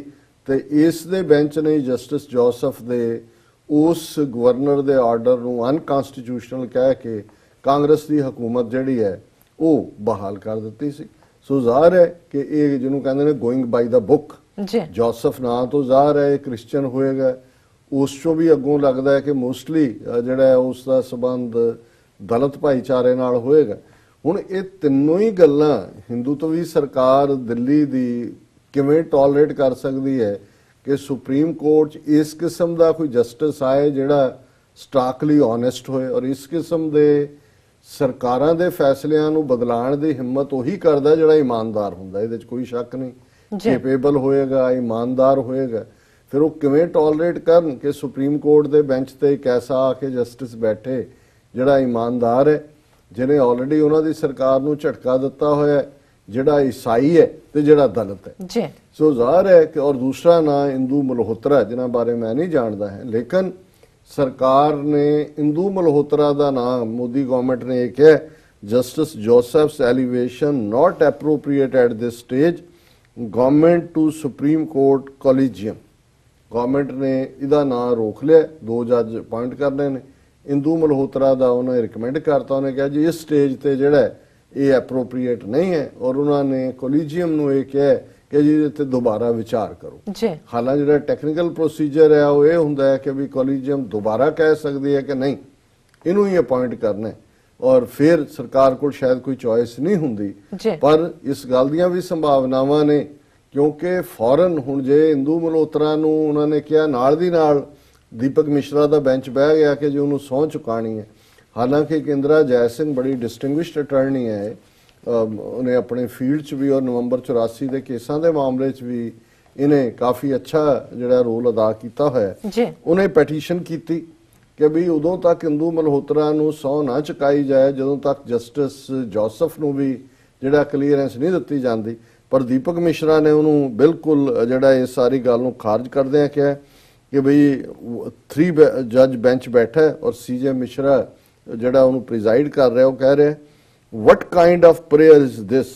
ਤੇ ਇਸ ਦੇ ਬੈਂਚ ਨੇ ਜਸਟਿਸ ਜੋਸਫ ਦੇ ਉਸ ਗਵਰਨਰ ਦੇ ਆਰਡਰ ਨੂੰ ਅਨਕਨਸਟੀਟਿਊਸ਼ਨਲ ਕਹਿ ਕੇ ਕਾਂਗਰਸ ਦੀ ਹਕੂਮਤ ਜਿਹੜੀ ਹੈ ਉਹ ਬਹਾਲ ਕਰ ਦਿੱਤੀ ਸੀ। ਸੋ ਜ਼ਾਹਰ ਹੈ ਕਿ ਇਹ ਜਿਹਨੂੰ ਕਹਿੰਦੇ ਨੇ ਗੋਇੰਗ ਬਾਈ ਦਾ ਬੁੱਕ, ਜੀ ਜੋਸਫ ਨਾਂ ਤੋਂ ਜ਼ਾਹਰ ਹੈ ਇਹ ਕ੍ਰਿਸਚੀਅਨ ਹੋਏਗਾ। ਉਸ ਚੋਂ ਵੀ ਅੱਗੋਂ ਲੱਗਦਾ ਹੈ ਕਿ ਮੋਸਟਲੀ ਜਿਹੜਾ ਹੈ ਉਸ ਦਾ ਸੰਬੰਧ ਦਲਿਤ ਭਾਈਚਾਰੇ ਨਾਲ ਹੋਏਗਾ। ਹੁਣ ਇਹ ਤਿੰਨੋਂ ਹੀ ਗੱਲਾਂ ਹਿੰਦੂਤਵੀ ਸਰਕਾਰ ਦਿੱਲੀ ਦੀ ਕਿਵੇਂ ਟੋਲਰੇਟ ਕਰ ਸਕਦੀ ਹੈ ਕਿ ਸੁਪਰੀਮ ਕੋਰਟ 'ਚ ਇਸ ਕਿਸਮ ਦਾ ਕੋਈ ਜਸਟਿਸ ਆਏ ਜਿਹੜਾ ਸਟਾਰਕਲੀ ਓਨੈਸਟ ਹੋਏ, ਔਰ ਇਸ ਕਿਸਮ ਦੇ ਸਰਕਾਰਾਂ ਦੇ ਫੈਸਲਿਆਂ ਨੂੰ ਬਦਲਾਉਣ ਦੀ ਹਿੰਮਤ ਉਹੀ ਕਰਦਾ ਜਿਹੜਾ ਇਮਾਨਦਾਰ ਹੁੰਦਾ। ਇਹਦੇ 'ਚ ਕੋਈ ਸ਼ੱਕ ਨਹੀਂ, ਕੈਪੇਬਲ ਹੋਏਗਾ, ਇਮਾਨਦਾਰ ਹੋਏਗਾ। ਫਿਰ ਉਹ ਕਿਵੇਂ ਟੋਲਰੇਟ ਕਰਨ ਕਿ ਸੁਪਰੀਮ ਕੋਰਟ ਦੇ ਬੈਂਚ ਤੇ ਇੱਕ ਐਸਾ ਆ ਕੇ ਜਸਟਿਸ ਬੈਠੇ ਜਿਹੜਾ ਇਮਾਨਦਾਰ ਹੈ, ਜਿਹਨੇ ਆਲਰੇਡੀ ਉਹਨਾਂ ਦੀ ਸਰਕਾਰ ਨੂੰ ਝਟਕਾ ਦਿੱਤਾ ਹੋਇਆ ਹੈ, ਜਿਹੜਾ ਈਸਾਈ ਹੈ ਤੇ ਜਿਹੜਾ ਦਲਿਤ ਹੈ। ਜੀ, ਸੋ ਜ਼ਾਹਰ ਹੈ ਕਿ ਔਰ ਦੂਸਰਾ ਨਾਂ ਇੰਦੂ ਮਲਹੋਤਰਾ, ਜਿਨ੍ਹਾਂ ਬਾਰੇ ਮੈਂ ਨਹੀਂ ਜਾਣਦਾ ਹੈ, ਲੇਕਿਨ ਸਰਕਾਰ ਨੇ ਇੰਦੂ ਮਲਹੋਤਰਾ ਦਾ ਨਾਮ, ਮੋਦੀ ਗਵਰਨਮੈਂਟ ਨੇ ਇਹ ਕਿਹਾ justice Joseph's elevation not appropriate at this stage, government to supreme court collegium. Government ਨੇ ਇਹਦਾ ਨਾਂ ਰੋਕ ਲਿਆ, ਦੋ ਜੱਜ ਅਪਾਇੰਟ ਕਰਨੇ ਨੇ। ਇੰਦੂ ਮਲਹੋਤਰਾ ਦਾ ਉਹਨੇ ਰਿਕਮੈਂਡ ਕਰਤਾ, ਉਹਨੇ ਕਿਹਾ ਜੀ ਇਸ ਸਟੇਜ ਤੇ ਜਿਹੜਾ ਇਹ ਐਪਰੋਪਰੀਏਟ ਨਹੀਂ ਹੈ, ਔਰ ਉਹਨਾਂ ਨੇ ਕੋਲੀਜੀਅਮ ਨੂੰ ਇਹ ਕਿਹਾ ਕਿ ਜੀ ਇੱਥੇ ਦੁਬਾਰਾ ਵਿਚਾਰ ਕਰੋ। ਜੀ, ਹਾਲਾਂਕਿ ਜਿਹੜਾ ਟੈਕਨੀਕਲ ਪ੍ਰੋਸੀਜਰ ਹੈ ਉਹ ਇਹ ਹੁੰਦਾ ਹੈ ਕਿ ਵੀ ਕੋਲੀਜੀਅਮ ਦੁਬਾਰਾ ਕਹਿ ਸਕਦੀ ਹੈ ਕਿ ਨਹੀਂ ਇਹਨੂੰ ਹੀ ਅਪਾਇੰਟ ਕਰਨਾ ਹੈ, ਔਰ ਫਿਰ ਸਰਕਾਰ ਕੋਲ ਸ਼ਾਇਦ ਕੋਈ ਚੋਇਸ ਨਹੀਂ ਹੁੰਦੀ। ਪਰ ਇਸ ਗੱਲ ਦੀਆਂ ਵੀ ਸੰਭਾਵਨਾਵਾਂ ਨੇ ਕਿਉਂਕਿ ਫੌਰਨ ਹੁਣ ਜੇ ਇੰਦੂ ਮਲਹੋਤਰਾ ਨੂੰ ਉਹਨਾਂ ਨੇ ਕਿਹਾ, ਨਾਲ ਦੀ ਨਾਲ ਦੀਪਕ ਮਿਸ਼ਰਾ ਦਾ ਬੈਂਚ ਬਹਿ ਗਿਆ ਕਿ ਜੇ ਉਹਨੂੰ ਸਹੁੰ ਚੁਕਾਣੀ ਹੈ। ਹਾਲਾਂਕਿ ਕੇਂਦਰਾ ਜੈ ਸਿੰਘ ਬੜੀ ਡਿਸਟਿੰਗੁਇਸ਼ਡ ਅਟਾਰਨੀ ਹੈ, ਉਹਨੇ ਆਪਣੇ ਫੀਲਡ 'ਚ ਵੀ ਔਰ ਨਵੰਬਰ 84 ਦੇ ਕੇਸਾਂ ਦੇ ਮਾਮਲੇ 'ਚ ਵੀ ਇਹਨੇ ਕਾਫੀ ਅੱਛਾ ਜਿਹੜਾ ਰੋਲ ਅਦਾ ਕੀਤਾ ਹੋਇਆ। ਉਹਨੇ ਪੈਟੀਸ਼ਨ ਕੀਤੀ ਕਿ ਵੀ ਉਦੋਂ ਤੱਕ ਇੰਦੂ ਮਲਹੋਤਰਾ ਨੂੰ ਸਹੁੰ ਨਾ ਚੁਕਾਈ ਜਾਏ ਜਦੋਂ ਤੱਕ ਜਸਟਿਸ ਜੋਸਫ ਨੂੰ ਵੀ ਜਿਹੜਾ ਕਲੀਅਰੈਂਸ ਨਹੀਂ ਦਿੱਤੀ ਜਾਂਦੀ। ਪਰ ਦੀਪਕ ਮਿਸ਼ਰਾ ਨੇ ਉਹਨੂੰ ਬਿਲਕੁਲ ਜਿਹੜਾ ਇਹ ਸਾਰੀ ਗੱਲ ਨੂੰ ਖਾਰਜ ਕਰਦਿਆਂ ਕਿਹਾ ਕਿ ਬਈ 3 ਜੱਜ ਬੈਂਚ ਬੈਠਾ ਔਰ CJ ਮਿਸ਼ਰਾ ਜਿਹੜਾ ਉਹਨੂੰ ਪ੍ਰੀਜ਼ਾਈਡ ਕਰ ਰਿਹਾ, ਉਹ ਕਹਿ ਰਿਹਾ what kind of prayer is this?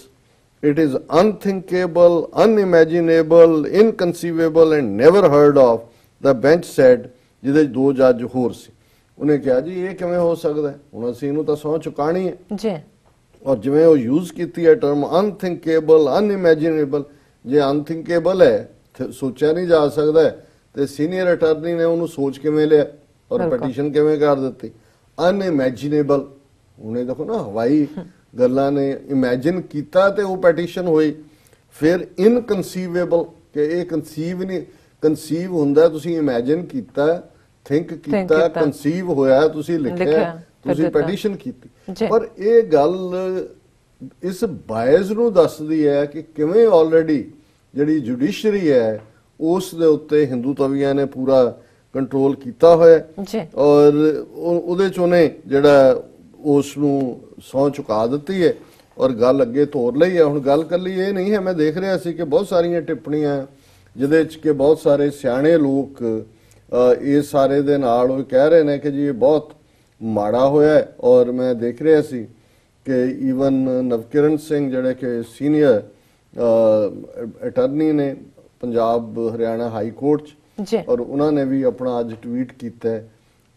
It is unthinkable, unimaginable, inconceivable and never heard of, the bench said, ਜਿਹਦੇ ਦੋ ਜੱਜ ਹੋਰ ਸੀ। ਉਹਨੇ ਕਿਹਾ ਜੀ ਇਹ ਕਿਵੇਂ ਹੋ ਸਕਦਾ ਹੈ, ਹੁਣ ਅਸੀਂ ਇਹਨੂੰ ਤਾਂ ਸਹੁੰ ਚੁਕਾਣੀ ਹੈ ਜੀ। ਔਰ ਜਿਵੇਂ ਉਹ ਯੂਜ਼ ਕੀਤੀ ਹੈ ਟਰਮ ਅਨਥਿੰਕੇਬਲ, ਅਨਇਮੈਜਿਨੇਬਲ, ਜੇ ਅਨਥਿੰਕੇਬਲ ਹੈ ਸੋਚਿਆ ਨਹੀਂ ਜਾ ਸਕਦਾ ਤੇ ਸੀਨੀਅਰ ਅਟਾਰਨੀ ਨੇ ਉਹਨੂੰ ਸੋਚ ਕਿਵੇਂ ਲਿਆ ਔਰ ਪਟੀਸ਼ਨ ਕਿਵੇਂ ਕਰ ਦਿੱਤੀ। ਅਨਇਮੈਜਿਨੇਬਲ, ਉਹਨੇ ਦੇਖੋ ਨਾ ਹਵਾਈ ਗੱਲਾਂ ਨੇ ਇਮੇਜਿਨ ਕੀਤਾ ਤੇ ਉਹ ਪੈਟੀਸ਼ਨ ਹੋਈ। ਫਿਰ ਇਨਕਨਸੀਵੇਬਲ ਕਿ ਇਹ ਕਨਸੀਵ ਹੁੰਦਾ, ਤੁਸੀਂ ਇਮੇਜਿਨ ਕੀਤਾ, ਥਿੰਕ ਕੀਤਾ, ਕਨਸੀਵ ਹੋਇਆ, ਤੁਸੀਂ ਲਿਖਿਆ, ਤੁਸੀਂ ਪੈਟੀਸ਼ਨ ਕੀਤੀ। ਪਰ ਇਹ ਗੱਲ ਇਸ ਬਾਇਸ ਨੂੰ ਦੱਸਦੀ ਹੈ ਕਿ ਕਿਵੇਂ ਆਲਰੇਡੀ ਜਿਹੜੀ ਜੁਡੀਸ਼ਰੀ ਹੈ ਉਸ ਦੇ ਉੱਤੇ ਹਿੰਦੂਤਵੀਆਂ ਨੇ ਪੂਰਾ ਕੰਟਰੋਲ ਕੀਤਾ ਹੋਇਆ ਔਰ ਉਹਦੇ ਚ ਉਹਨੇ ਜਿਹੜਾ ਉਸ ਨੂੰ ਸਹੁੰ ਚੁਕਾ ਦਿੱਤੀ ਹੈ ਔਰ ਗੱਲ ਅੱਗੇ ਤੋਰ ਲਈ ਹੈ। ਹੁਣ ਗੱਲ ਕੱਲੀ ਇਹ ਨਹੀਂ ਹੈ, ਮੈਂ ਦੇਖ ਰਿਹਾ ਸੀ ਕਿ ਬਹੁਤ ਸਾਰੀਆਂ ਟਿੱਪਣੀਆਂ ਜਿਹਦੇ ਚ ਕਿ ਬਹੁਤ ਸਾਰੇ ਸਿਆਣੇ ਲੋਕ ਇਸ ਸਾਰੇ ਦੇ ਨਾਲ ਉਹ ਕਹਿ ਰਹੇ ਨੇ ਕਿ ਜੀ ਇਹ ਬਹੁਤ ਮਾੜਾ ਹੋਇਆ ਔਰ ਮੈਂ ਦੇਖ ਰਿਹਾ ਸੀ ਕਿ ਈਵਨ ਨਵਕਿਰਨ ਸਿੰਘ ਜਿਹੜੇ ਕਿ ਸੀਨੀਅਰ ਅਟਾਰਨੀ ਨੇ ਪੰਜਾਬ ਹਰਿਆਣਾ ਹਾਈ ਕੋਰਟ ਚ, ਔਰ ਉਹਨਾਂ ਨੇ ਵੀ ਆਪਣਾ ਅੱਜ ਟਵੀਟ ਕੀਤਾ ਹੈ,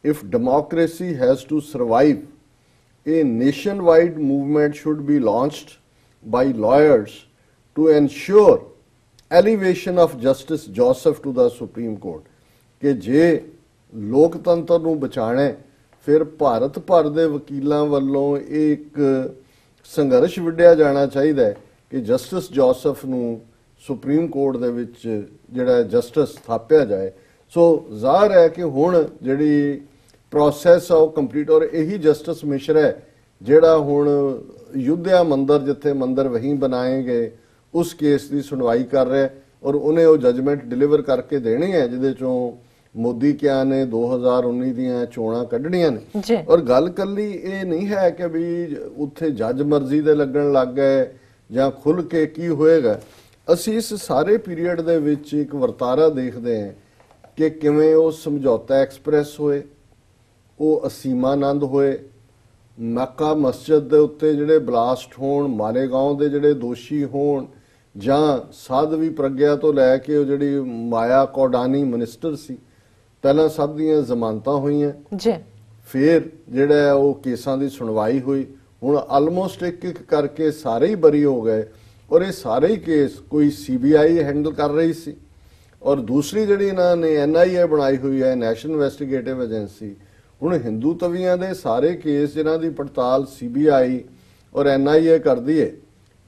if democracy has to survive a nationwide movement should be launched by lawyers to ensure elevation of Justice Joseph to the Supreme Court ਕਿ ਜੇ ਲੋਕਤੰਤਰ ਨੂੰ ਬਚਾਣਾ ਫਿਰ ਭਾਰਤ ਭਰ ਦੇ ਵਕੀਲਾਂ ਵੱਲੋਂ ਇੱਕ ਸੰਘਰਸ਼ ਵਿੱਢਿਆ ਜਾਣਾ ਚਾਹੀਦਾ ਹੈ ਕਿ ਜਸਟਿਸ ਜੋਸਫ ਨੂੰ ਸੁਪਰੀਮ ਕੋਰਟ ਦੇ ਵਿੱਚ ਜਿਹੜਾ ਜਸਟਿਸ ਥਾਪਿਆ ਜਾਏ ਸੋ ਜ਼ਾਹਰ ਹੈ ਕਿ ਹੁਣ ਜਿਹੜੀ ਪ੍ਰੋਸੈਸ ਆ ਉਹ ਕੰਪਲੀਟ, ਔਰ ਇਹੀ ਜਸਟਿਸ ਮਿਸ਼ਰ ਹੈ ਜਿਹੜਾ ਹੁਣ ਯੁੱਧਿਆ ਮੰਦਰ ਜਿੱਥੇ ਮੰਦਰ ਵਹੀਂ ਬਣਾਏ ਗਏ ਉਸ ਕੇਸ ਦੀ ਸੁਣਵਾਈ ਕਰ ਰਿਹਾ ਹੈ, ਔਰ ਉਹਨੇ ਉਹ ਜਜਮੈਂਟ ਡਿਲੀਵਰ ਕਰਕੇ ਦੇਣੀ ਹੈ ਜਿਹਦੇ ਚੋਂ ਮੋਦੀ ਕਿਹਾ ਨੇ 2019 ਦੀਆਂ ਚੋਣਾਂ ਕੱਢਣੀਆਂ ਨੇ। ਔਰ ਗੱਲ ਕੱਲੀ ਇਹ ਨਹੀਂ ਹੈ ਕਿ ਵੀ ਉੱਥੇ ਜੱਜ ਮਰਜ਼ੀ ਦੇ ਲੱਗਣ ਲੱਗ ਗਏ ਜਾਂ ਖੁੱਲ ਕੇ ਕੀ ਹੋਏਗਾ। ਅਸੀਂ ਇਸ ਸਾਰੇ ਪੀਰੀਅਡ ਦੇ ਵਿੱਚ ਇੱਕ ਵਰਤਾਰਾ ਦੇਖਦੇ ਹਾਂ ਕਿ ਕਿਵੇਂ ਉਹ ਸਮਝੌਤਾ ਐਕਸਪ੍ਰੈਸ ਹੋਏ, ਉਹ ਅਸੀਮਾਨੰਦ ਹੋਏ, ਮੱਕਾ ਮਸਜਿਦ ਦੇ ਉੱਤੇ ਜਿਹੜੇ ਬਲਾਸਟ ਹੋਣ, ਮਾਲੇਗਾਉਂ ਦੇ ਜਿਹੜੇ ਦੋਸ਼ੀ ਹੋਣ, ਜਾਂ ਸਾਧਵੀ ਪ੍ਰਗਿਆ ਤੋਂ ਲੈ ਕੇ ਉਹ ਜਿਹੜੀ ਮਾਇਆ ਕੋਡਾਨੀ ਮਿਨਿਸਟਰ ਸੀ, ਪਹਿਲਾਂ ਸਭ ਦੀਆਂ ਜ਼ਮਾਨਤਾਂ ਹੋਈਆਂ ਜੀ, ਫਿਰ ਜਿਹੜਾ ਉਹ ਕੇਸਾਂ ਦੀ ਸੁਣਵਾਈ ਹੋਈ। ਹੁਣ ਆਲਮੋਸਟ ਇੱਕ ਇੱਕ ਕਰਕੇ ਸਾਰੇ ਹੀ ਬਰੀ ਹੋ ਗਏ, ਔਰ ਇਹ ਸਾਰੇ ਹੀ ਕੇਸ ਕੋਈ CBI ਹੈਂਡਲ ਕਰ ਰਹੀ ਸੀ, ਔਰ ਦੂਸਰੀ ਜਿਹੜੀ ਇਹਨਾਂ ਨੇ NIA ਬਣਾਈ ਹੋਈ ਹੈ, ਨੈਸ਼ਨਲ ਇਨਵੈਸਟੀਗੇਟਿਵ ਏਜੰਸੀ। ਹੁਣ ਹਿੰਦੂ ਤਵੀਆਂ ਦੇ ਸਾਰੇ ਕੇਸ ਜਿਨ੍ਹਾਂ ਦੀ ਪੜਤਾਲ CBI ਔਰ NIA ਕਰਦੀ ਹੈ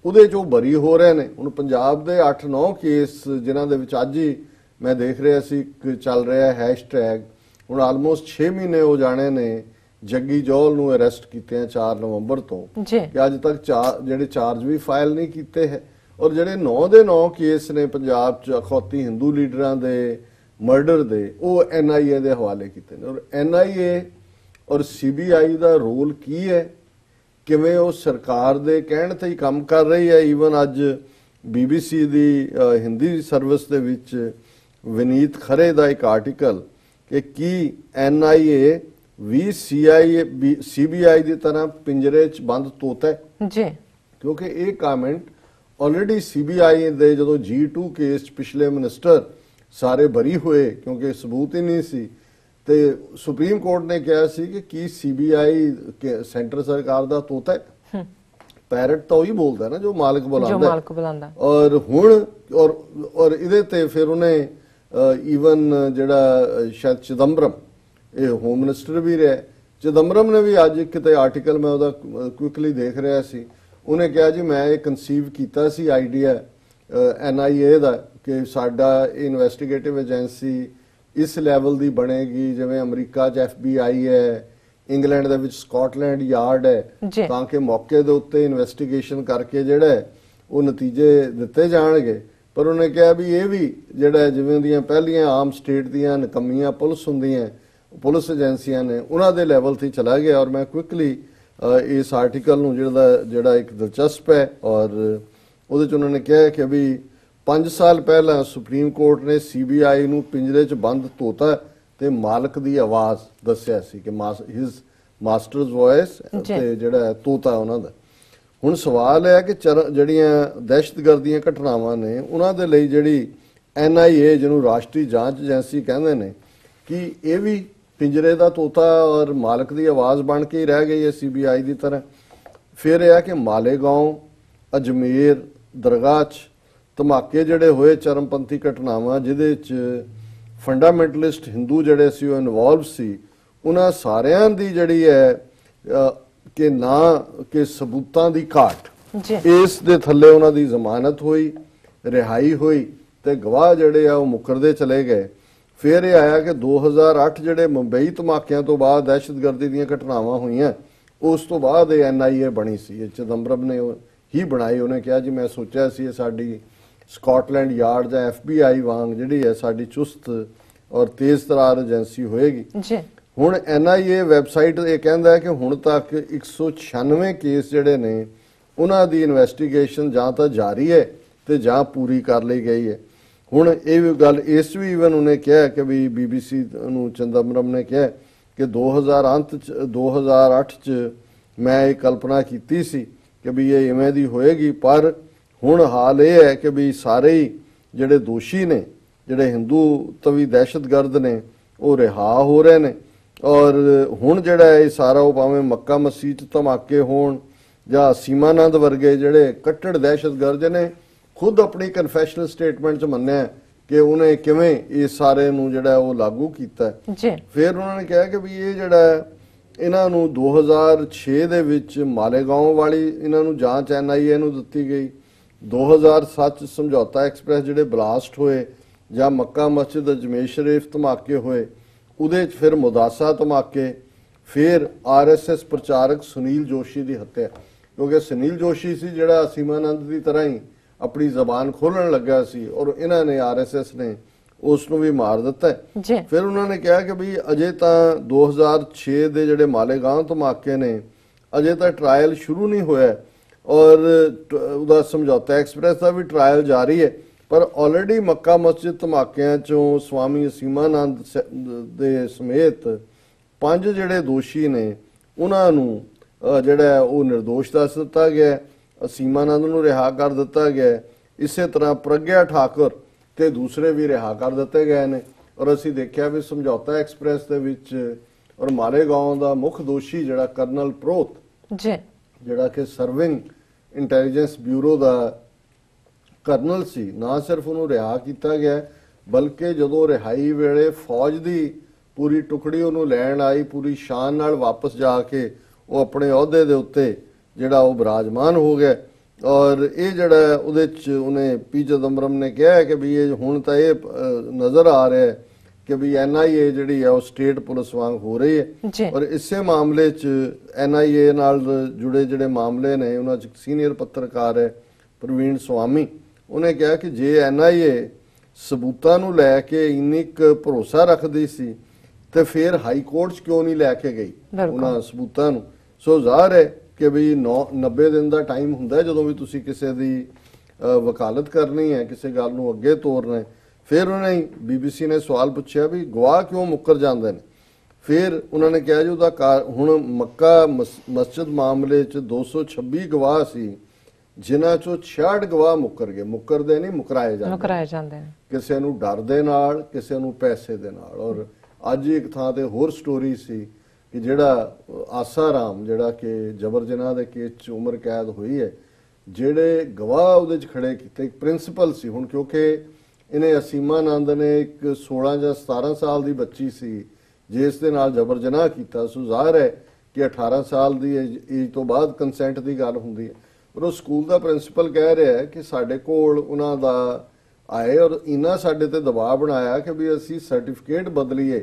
ਉਹਦੇ ਚੋਂ ਬਰੀ ਹੋ ਰਹੇ ਨੇ। ਹੁਣ ਪੰਜਾਬ ਦੇ 8-9 ਕੇਸ ਜਿਨ੍ਹਾਂ ਦੇ ਵਿੱਚ ਅੱਜ ਹੀ ਮੈਂ ਦੇਖ ਰਿਹਾ ਸੀ ਚੱਲ ਰਿਹਾ ਹੈਸ਼ਟੈਗ, ਹੁਣ ਆਲਮੋਸਟ 6 ਮਹੀਨੇ ਹੋ ਜਾਣੇ ਨੇ ਜੱਗੀ ਜੌਲ ਨੂੰ ਅਰੈਸਟ ਕੀਤੇ ਆ 4 ਨਵੰਬਰ ਤੋਂ, ਕਿ ਅੱਜ ਤੱਕ ਜਿਹੜੇ ਚਾਰਜ ਵੀ ਫਾਈਲ ਨਹੀਂ ਕੀਤੇ ਹੈ। ਔਰ ਜਿਹੜੇ 9 ਦੇ 9 ਕੇਸ ਨੇ ਪੰਜਾਬ 'ਚ ਅਖੌਤੀ ਹਿੰਦੂ ਲੀਡਰਾਂ ਦੇ ਮਰਡਰ ਦੇ, ਉਹ NIA ਦੇ ਹਵਾਲੇ ਕੀਤੇ ਨੇ। ਔਰ NIA ਔਰ CBI ਦਾ ਰੋਲ ਕੀ ਹੈ, ਕਿਵੇਂ ਉਹ ਸਰਕਾਰ ਦੇ ਕਹਿਣ ਤੇ ਹੀ ਕੰਮ ਕਰ ਰਹੀ ਹੈ। ਈਵਨ ਅੱਜ BBC ਦੀ ਹਿੰਦੀ ਸਰਵਿਸ ਦੇ ਵਿੱਚ ਵਿਨੀਤ ਖਰੇ ਦਾ ਇੱਕ ਆਰਟੀਕਲ ਕਿ ਕੀ NIA ਵੀ CBI ਦੀ ਤਰ੍ਹਾਂ ਪਿੰਜਰੇ 'ਚ ਬੰਦ ਤੋਤਾ ਹੈ ਜੀ, ਕਿਉਂਕਿ ਇਹ ਕਮੈਂਟ ਆਲਰੇਡੀ CBI ਦੇ ਜਦੋਂ G2 ਕੇਸ 'ਚ ਪਿਛਲੇ ਮਿਨਿਸਟਰ ਸਾਰੇ ਬਰੀ ਹੋਏ ਕਿਉਂਕਿ ਸਬੂਤ ਹੀ ਨਹੀਂ ਸੀ, ਤੇ ਸੁਪਰੀਮ ਕੋਰਟ ਨੇ ਕਿਹਾ ਸੀ ਕਿ ਕੀ CBI ਸੈਂਟਰ ਸਰਕਾਰ ਦਾ ਤੋਤਾ ਹੈ। ਪੈਰਟ ਤਾਂ ਉਹੀ ਬੋਲਦਾ ਨਾ ਜੋ ਮਾਲਕ ਬੁਲਾਉਂਦਾ। ਔਰ ਹੁਣ ਔਰ ਇਹਦੇ ਤੇ ਫਿਰ ਉਹਨੇ ਈਵਨ ਜਿਹੜਾ ਸ਼ਾਇਦ ਚਿਦੰਬਰਮ, ਇਹ ਹੋਮ ਮਿਨਿਸਟਰ ਵੀ ਰਿਹਾ, ਚਿਦੰਬਰਮ ਨੇ ਵੀ ਅੱਜ ਕਿਤੇ ਆਰਟੀਕਲ ਮੈਂ ਉਹਦਾ ਕੁਇਕਲੀ ਦੇਖ ਰਿਹਾ ਸੀ, ਉਹਨੇ ਕਿਹਾ ਜੀ ਮੈਂ ਇਹ ਕਨਸੀਵ ਕੀਤਾ ਸੀ ਆਈਡੀਆ NIA ਦਾ ਕਿ ਸਾਡਾ ਇਨਵੈਸਟੀਗੇਟਿਵ ਏਜੰਸੀ ਇਸ ਲੈਵਲ ਦੀ ਬਣੇਗੀ ਜਿਵੇਂ ਅਮਰੀਕਾ 'ਚ FBI ਹੈ, ਇੰਗਲੈਂਡ ਦੇ ਵਿੱਚ ਸਕਾਟਲੈਂਡ ਯਾਰਡ ਹੈ, ਤਾਂ ਕਿ ਮੌਕੇ ਦੇ ਉੱਤੇ ਇਨਵੈਸਟੀਗੇਸ਼ਨ ਕਰਕੇ ਜਿਹੜਾ ਉਹ ਨਤੀਜੇ ਦਿੱਤੇ ਜਾਣਗੇ। ਪਰ ਉਹਨੇ ਕਿਹਾ ਵੀ ਇਹ ਵੀ ਜਿਹੜਾ ਜਿਵੇਂ ਦੀਆਂ ਪਹਿਲੀਆਂ ਆਮ ਸਟੇਟ ਦੀਆਂ ਨਕਮੀਆਂ ਪੁਲਿਸ ਹੁੰਦੀਆਂ, ਪੁਲਿਸ ਏਜੰਸੀਆਂ ਨੇ, ਉਹਨਾਂ ਦੇ ਲੈਵਲ ਤੇ ਚਲਾ ਗਿਆ। ਔਰ ਮੈਂ ਕੁਇਕਲੀ ਇਸ ਆਰਟੀਕਲ ਨੂੰ ਜਿਹੜਾ ਇੱਕ ਦਿਲਚਸਪ ਹੈ, ਔਰ ਉਹਦੇ 'ਚ ਉਹਨਾਂ ਨੇ ਕਿਹਾ ਕਿ ਵੀ 5 ਸਾਲ ਪਹਿਲਾਂ ਸੁਪਰੀਮ ਕੋਰਟ ਨੇ CBI ਨੂੰ ਪਿੰਜਰੇ 'ਚ ਬੰਦ ਤੋਤਾ ਤੇ ਮਾਲਕ ਦੀ ਆਵਾਜ਼ ਦੱਸਿਆ ਸੀ ਕਿ ਹਿਸ ਮਾਸਟਰਸ ਵੌਇਸ ਤੇ ਜਿਹੜਾ ਤੋਤਾ ਉਹਨਾਂ ਦਾ। ਹੁਣ ਸਵਾਲ ਹੈ ਕਿ ਜਿਹੜੀਆਂ ਦਹਿਸ਼ਤਗਰਦੀਆਂ ਘਟਨਾਵਾਂ ਨੇ ਉਹਨਾਂ ਦੇ ਲਈ ਜਿਹੜੀ NIA ਜਿਹਨੂੰ ਰਾਸ਼ਟਰੀ ਜਾਂਚ ਏਜੰਸੀ ਕਹਿੰਦੇ ਨੇ, ਕਿ ਇਹ ਵੀ ਪਿੰਜਰੇ ਦਾ ਤੋਤਾ ਔਰ ਮਾਲਕ ਦੀ ਆਵਾਜ਼ ਬਣ ਕੇ ਹੀ ਰਹਿ ਗਈ ਹੈ CBI ਦੀ ਤਰ੍ਹਾਂ। ਫਿਰ ਇਹ ਹੈ ਕਿ ਮਾਲੇਗਾਉਂ, ਅਜਮੇਰ, ਦਰਗਾਹ 'ਚ ਧਮਾਕੇ ਜਿਹੜੇ ਹੋਏ, ਚਰਮਪੰਥੀ ਘਟਨਾਵਾਂ ਜਿਹਦੇ 'ਚ ਫੰਡਾਮੈਂਟਲਿਸਟ ਹਿੰਦੂ ਜਿਹੜੇ ਸੀ ਉਹ ਇਨਵੋਲਵ ਸੀ, ਉਹਨਾਂ ਸਾਰਿਆਂ ਦੀ ਜਿਹੜੀ ਹੈ ਕਿ ਨਾ ਕਿ ਸਬੂਤਾਂ ਦੀ ਘਾਟ, ਇਸ ਦੇ ਥੱਲੇ ਉਹਨਾਂ ਦੀ ਜ਼ਮਾਨਤ ਹੋਈ, ਰਿਹਾਈ ਹੋਈ ਤੇ ਗਵਾਹ ਜਿਹੜੇ ਆ ਉਹ ਮੁਕਰਦੇ ਚਲੇ ਗਏ। ਫਿਰ ਇਹ ਆਇਆ ਕਿ 2008 ਜਿਹੜੇ ਮੁੰਬਈ ਧਮਾਕਿਆਂ ਤੋਂ ਬਾਅਦ ਦਹਿਸ਼ਤਗਰਦੀ ਦੀਆਂ ਘਟਨਾਵਾਂ ਹੋਈਆਂ, ਉਸ ਤੋਂ ਬਾਅਦ ਇਹ NIA ਬਣੀ ਸੀ। ਚਿਦੰਬਰਮ ਨੇ ਹੀ ਬਣਾਈ। ਉਹਨੇ ਕਿਹਾ ਜੀ ਮੈਂ ਸੋਚਿਆ ਸੀ ਇਹ ਸਾਡੀ ਸਕਾਟਲੈਂਡ ਯਾਰਡ ਜਾਂ FBI ਵਾਂਗ ਜਿਹੜੀ ਹੈ ਸਾਡੀ ਚੁਸਤ ਔਰ ਤੇਜ਼ ਤਰਾਰ ਏਜੰਸੀ ਹੋਏਗੀ। ਹੁਣ NIA ਵੈਬਸਾਈਟ ਇਹ ਕਹਿੰਦਾ ਹੈ ਕਿ ਹੁਣ ਤੱਕ 196 ਕੇਸ ਜਿਹੜੇ ਨੇ ਉਹਨਾਂ ਦੀ ਇਨਵੈਸਟੀਗੇਸ਼ਨ ਜਾਂ ਤਾਂ ਜਾਰੀ ਹੈ ਤੇ ਜਾਂ ਪੂਰੀ ਕਰ ਲਈ ਗਈ ਹੈ। ਹੁਣ ਇਹ ਵੀ ਗੱਲ ਇਸ ਵੀ ਈਵਨ ਉਹਨੇ ਕਿਹਾ ਕਿ ਵੀ BBC ਨੂੰ ਚਿਦੰਬਰਮ ਨੇ ਕਿਹਾ ਕਿ 2008 ਚ ਮੈਂ ਇਹ ਕਲਪਨਾ ਕੀਤੀ ਸੀ ਕਿ ਵੀ ਇਹ ਇਵੇਂ ਦੀ ਹੋਏਗੀ, ਪਰ ਹੁਣ ਹਾਲ ਇਹ ਹੈ ਕਿ ਵੀ ਸਾਰੇ ਹੀ ਜਿਹੜੇ ਦੋਸ਼ੀ ਨੇ, ਜਿਹੜੇ ਹਿੰਦੂ ਤਵੀ ਦਹਿਸ਼ਤਗਰਦ ਨੇ, ਉਹ ਰਿਹਾ ਹੋ ਰਹੇ ਨੇ। ਔਰ ਹੁਣ ਜਿਹੜਾ ਇਹ ਸਾਰਾ ਉਹ ਭਾਵੇਂ ਮੱਕਾ ਮਸਜਿਦ ਧਮਾਕੇ ਹੋਣ ਜਾਂ ਸੀਮਾਨੰਦ ਵਰਗੇ ਜਿਹੜੇ ਕੱਟੜ ਦਹਿਸ਼ਤਗਰਦ ਨੇ ਖੁਦ ਆਪਣੀ ਕਨਫੈਸ਼ਨਲ ਸਟੇਟਮੈਂਟ 'ਚ ਮੰਨਿਆ ਕਿ ਉਹਨੇ ਕਿਵੇਂ ਇਸ ਸਾਰੇ ਨੂੰ ਜਿਹੜਾ ਉਹ ਲਾਗੂ ਕੀਤਾ। ਫਿਰ ਉਹਨਾਂ ਨੇ ਕਿਹਾ ਕਿ ਵੀ ਇਹ ਜਿਹੜਾ ਇਹਨਾਂ ਨੂੰ 2006 ਦੇ ਵਿੱਚ ਮਾਲੇਗਾਉਂ ਵਾਲੀ ਇਹਨਾਂ ਨੂੰ ਜਾਂਚ NIA ਨੂੰ ਦਿੱਤੀ ਗਈ। 2007 ਸਮਝੌਤਾ ਐਕਸਪ੍ਰੈਸ ਜਿਹੜੇ ਬਲਾਸਟ ਹੋਏ ਜਾਂ ਮੱਕਾ ਮਸਜਿਦ ਅਜਮੇਰ ਸ਼ਰੀਫ ਧਮਾਕੇ ਹੋਏ, ਉਹਦੇ 'ਚ ਫਿਰ ਮੁਦਾਸਾ ਧਮਾਕੇ, ਫਿਰ RSS ਪ੍ਰਚਾਰਕ ਸੁਨੀਲ ਜੋਸ਼ੀ ਦੀ ਹੱਤਿਆ, ਕਿਉਂਕਿ ਸੁਨੀਲ ਜੋਸ਼ੀ ਸੀ ਜਿਹੜਾ ਅਸੀਮਾਨੰਦ ਦੀ ਤਰ੍ਹਾਂ ਹੀ ਆਪਣੀ ਜ਼ਬਾਨ ਖੋਲਣ ਲੱਗਾ ਸੀ ਔਰ ਇਹਨਾਂ ਨੇ RSS ਨੇ ਉਸ ਨੂੰ ਵੀ ਮਾਰ ਦਿੱਤਾ। ਫਿਰ ਉਹਨਾਂ ਨੇ ਕਿਹਾ ਕਿ ਵੀ ਅਜੇ ਤਾਂ 2006 ਦੇ ਜਿਹੜੇ ਮਾਲੇਗਾਂਵ ਧਮਾਕੇ ਨੇ ਅਜੇ ਤਾਂ ਟ੍ਰਾਇਲ ਸ਼ੁਰੂ ਨਹੀਂ ਹੋਇਆ ਔਰ ਉਹਦਾ ਸਮਝੌਤਾ ਐਕਸਪ੍ਰੈਸ ਦਾ ਵੀ ਟ੍ਰਾਇਲ ਜਾਰੀ ਹੈ, ਪਰ ਆਲਰੇਡੀ ਮੱਕਾ ਮਸਜਿਦ ਧਮਾਕਿਆਂ ਚੋਂ ਸਵਾਮੀ ਅਸੀਮਾਨੰਦ ਦੇ ਸਮੇਤ 5 ਜਿਹੜੇ ਦੋਸ਼ੀ ਨੇ ਉਹਨਾਂ ਨੂੰ ਜਿਹੜਾ ਉਹ ਨਿਰਦੋਸ਼ ਦੱਸ ਦਿੱਤਾ ਗਿਆ, ਅਸੀਮਾਨੰਦ ਨੂੰ ਰਿਹਾ ਕਰ ਦਿੱਤਾ ਗਿਆ। ਇਸੇ ਤਰ੍ਹਾਂ ਪ੍ਰਗਿਆ ਠਾਕੁਰ ਤੇ ਦੂਸਰੇ ਵੀ ਰਿਹਾ ਕਰ ਦਿੱਤੇ ਗਏ ਨੇ ਔਰ ਅਸੀਂ ਦੇਖਿਆ ਵੀ ਸਮਝੌਤਾ ਐਕਸਪ੍ਰੈਸ ਦੇ ਵਿੱਚ ਔਰ ਮਾਲੇਗਾਂਵ ਦਾ ਮੁੱਖ ਦੋਸ਼ੀ ਜਿਹੜਾ ਕਰਨਲ ਪ੍ਰੋਤ ਜਿਹੜਾ ਕਿ ਸਰਵਿੰਗ ਇੰਟੈਲੀਜੈਂਸ ਬਿਊਰੋ ਦਾ ਕਰਨਲ ਸੀ, ਨਾ ਸਿਰਫ ਉਹਨੂੰ ਰਿਹਾ ਕੀਤਾ ਗਿਆ ਬਲਕਿ ਜਦੋਂ ਰਿਹਾਈ ਵੇਲੇ ਫੌਜ ਦੀ ਪੂਰੀ ਟੁਕੜੀ ਉਹਨੂੰ ਲੈਣ ਆਈ, ਪੂਰੀ ਸ਼ਾਨ ਨਾਲ ਵਾਪਸ ਜਾ ਕੇ ਉਹ ਆਪਣੇ ਅਹੁਦੇ ਦੇ ਉੱਤੇ ਜਿਹੜਾ ਉਹ ਬਿਰਾਜਮਾਨ ਹੋ ਗਿਆ। ਔਰ ਇਹ ਜਿਹੜਾ ਉਹਦੇ 'ਚ ਉਹਨੇ ਪੀ ਚਿਦੰਬਰਮ ਨੇ ਕਿਹਾ ਕਿ ਵੀ ਇਹ ਹੁਣ ਤਾਂ ਇਹ ਨਜ਼ਰ ਆ ਰਿਹਾ ਹੈ ਕਿ ਵੀ NIA ਜਿਹੜੀ ਹੈ ਉਹ ਸਟੇਟ ਪੁਲਿਸ ਵਾਂਗ ਹੋ ਰਹੀ ਹੈ ਔਰ ਇਸੇ ਮਾਮਲੇ 'ਚ NIA ਨਾਲ ਜੁੜੇ ਜਿਹੜੇ ਮਾਮਲੇ ਨੇ ਉਹਨਾਂ 'ਚ ਸੀਨੀਅਰ ਪੱਤਰਕਾਰ ਹੈ ਪ੍ਰਵੀਨ ਸਵਾਮੀ, ਉਹਨੇ ਕਿਹਾ ਕਿ ਜੇ NIA ਸਬੂਤਾਂ ਨੂੰ ਲੈ ਕੇ ਇੰਨੀ ਕੁ ਭਰੋਸਾ ਰੱਖਦੀ ਸੀ ਤੇ ਫਿਰ ਹਾਈ ਕੋਰਟ 'ਚ ਕਿਉਂ ਨਹੀਂ ਲੈ ਕੇ ਗਈ ਉਹਨਾਂ ਸਬੂਤਾਂ ਨੂੰ। ਸੋ ਜ਼ਾਹਰ ਹੈ ਕਿ ਵੀ 90 ਦਿਨ ਦਾ ਟਾਈਮ ਹੁੰਦਾ ਜਦੋਂ ਵੀ ਤੁਸੀਂ ਕਿਸੇ ਦੀ ਵਕਾਲਤ ਕਰਨੀ ਹੈ, ਕਿਸੇ ਗੱਲ ਨੂੰ ਅੱਗੇ ਤੋਰਨਾ ਹੈ। ਫਿਰ ਉਹਨੇ BBC ਨੇ ਸਵਾਲ ਪੁੱਛਿਆ ਵੀ ਗਵਾਹ ਕਿਉਂ ਮੁੱਕਰ ਜਾਂਦੇ ਨੇ, ਫਿਰ ਉਹਨਾਂ ਨੇ ਕਿਹਾ ਜੀ ਉਹਦਾ ਹੁਣ ਮੱਕਾ ਮਸਜਿਦ ਮਾਮਲੇ 'ਚ 226 ਗਵਾਹ ਸੀ ਜਿਨ੍ਹਾਂ 'ਚੋਂ 66 ਗਵਾਹ ਮੁੱਕਰ ਗਏ, ਮੁੱਕਰਦੇ ਨਹੀਂ ਮੁਕਰਾਏ ਜਾਂਦੇ ਨੇ, ਕਿਸੇ ਨੂੰ ਡਰ ਦੇ ਨਾਲ, ਕਿਸੇ ਨੂੰ ਪੈਸੇ ਦੇ ਨਾਲ। ਔਰ ਅੱਜ ਇੱਕ ਥਾਂ ਤੇ ਹੋਰ ਸਟੋਰੀ ਸੀ ਕਿ ਜਿਹੜਾ ਆਸਾਰਾਮ ਜਿਹੜਾ ਕਿ ਜਬਰ ਜਨਾਹ ਦੇ ਕੇਸ 'ਚ ਉਮਰ ਕੈਦ ਹੋਈ ਹੈ, ਜਿਹੜੇ ਗਵਾਹ ਉਹਦੇ 'ਚ ਖੜੇ ਕੀਤੇ ਇੱਕ ਪ੍ਰਿੰਸੀਪਲ ਸੀ। ਹੁਣ ਕਿਉਂਕਿ ਇਹਨੇ ਅਸੀਮਾਨੰਦ ਨੇ ਇੱਕ 16 ਜਾਂ 17 ਸਾਲ ਦੀ ਬੱਚੀ ਸੀ ਜਿਸ ਦੇ ਨਾਲ ਜਬਰ ਜਨਾਹ ਕੀਤਾ, ਸੋ ਜ਼ਾਹਰ ਹੈ ਕਿ 18 ਸਾਲ ਦੀ ਏਜ ਤੋਂ ਬਾਅਦ ਕੰਸੈਂਟ ਦੀ ਗੱਲ ਹੁੰਦੀ ਹੈ। ਪਰ ਉਹ ਸਕੂਲ ਦਾ ਪ੍ਰਿੰਸੀਪਲ ਕਹਿ ਰਿਹਾ ਹੈ ਕਿ ਸਾਡੇ ਕੋਲ ਉਹਨਾਂ ਦਾ ਆਏ ਔਰ ਇਹਨਾਂ ਸਾਡੇ ਤੇ ਦਬਾਅ ਬਣਾਇਆ ਕਿ ਵੀ ਅਸੀਂ ਸਰਟੀਫਿਕੇਟ ਬਦਲੀਏ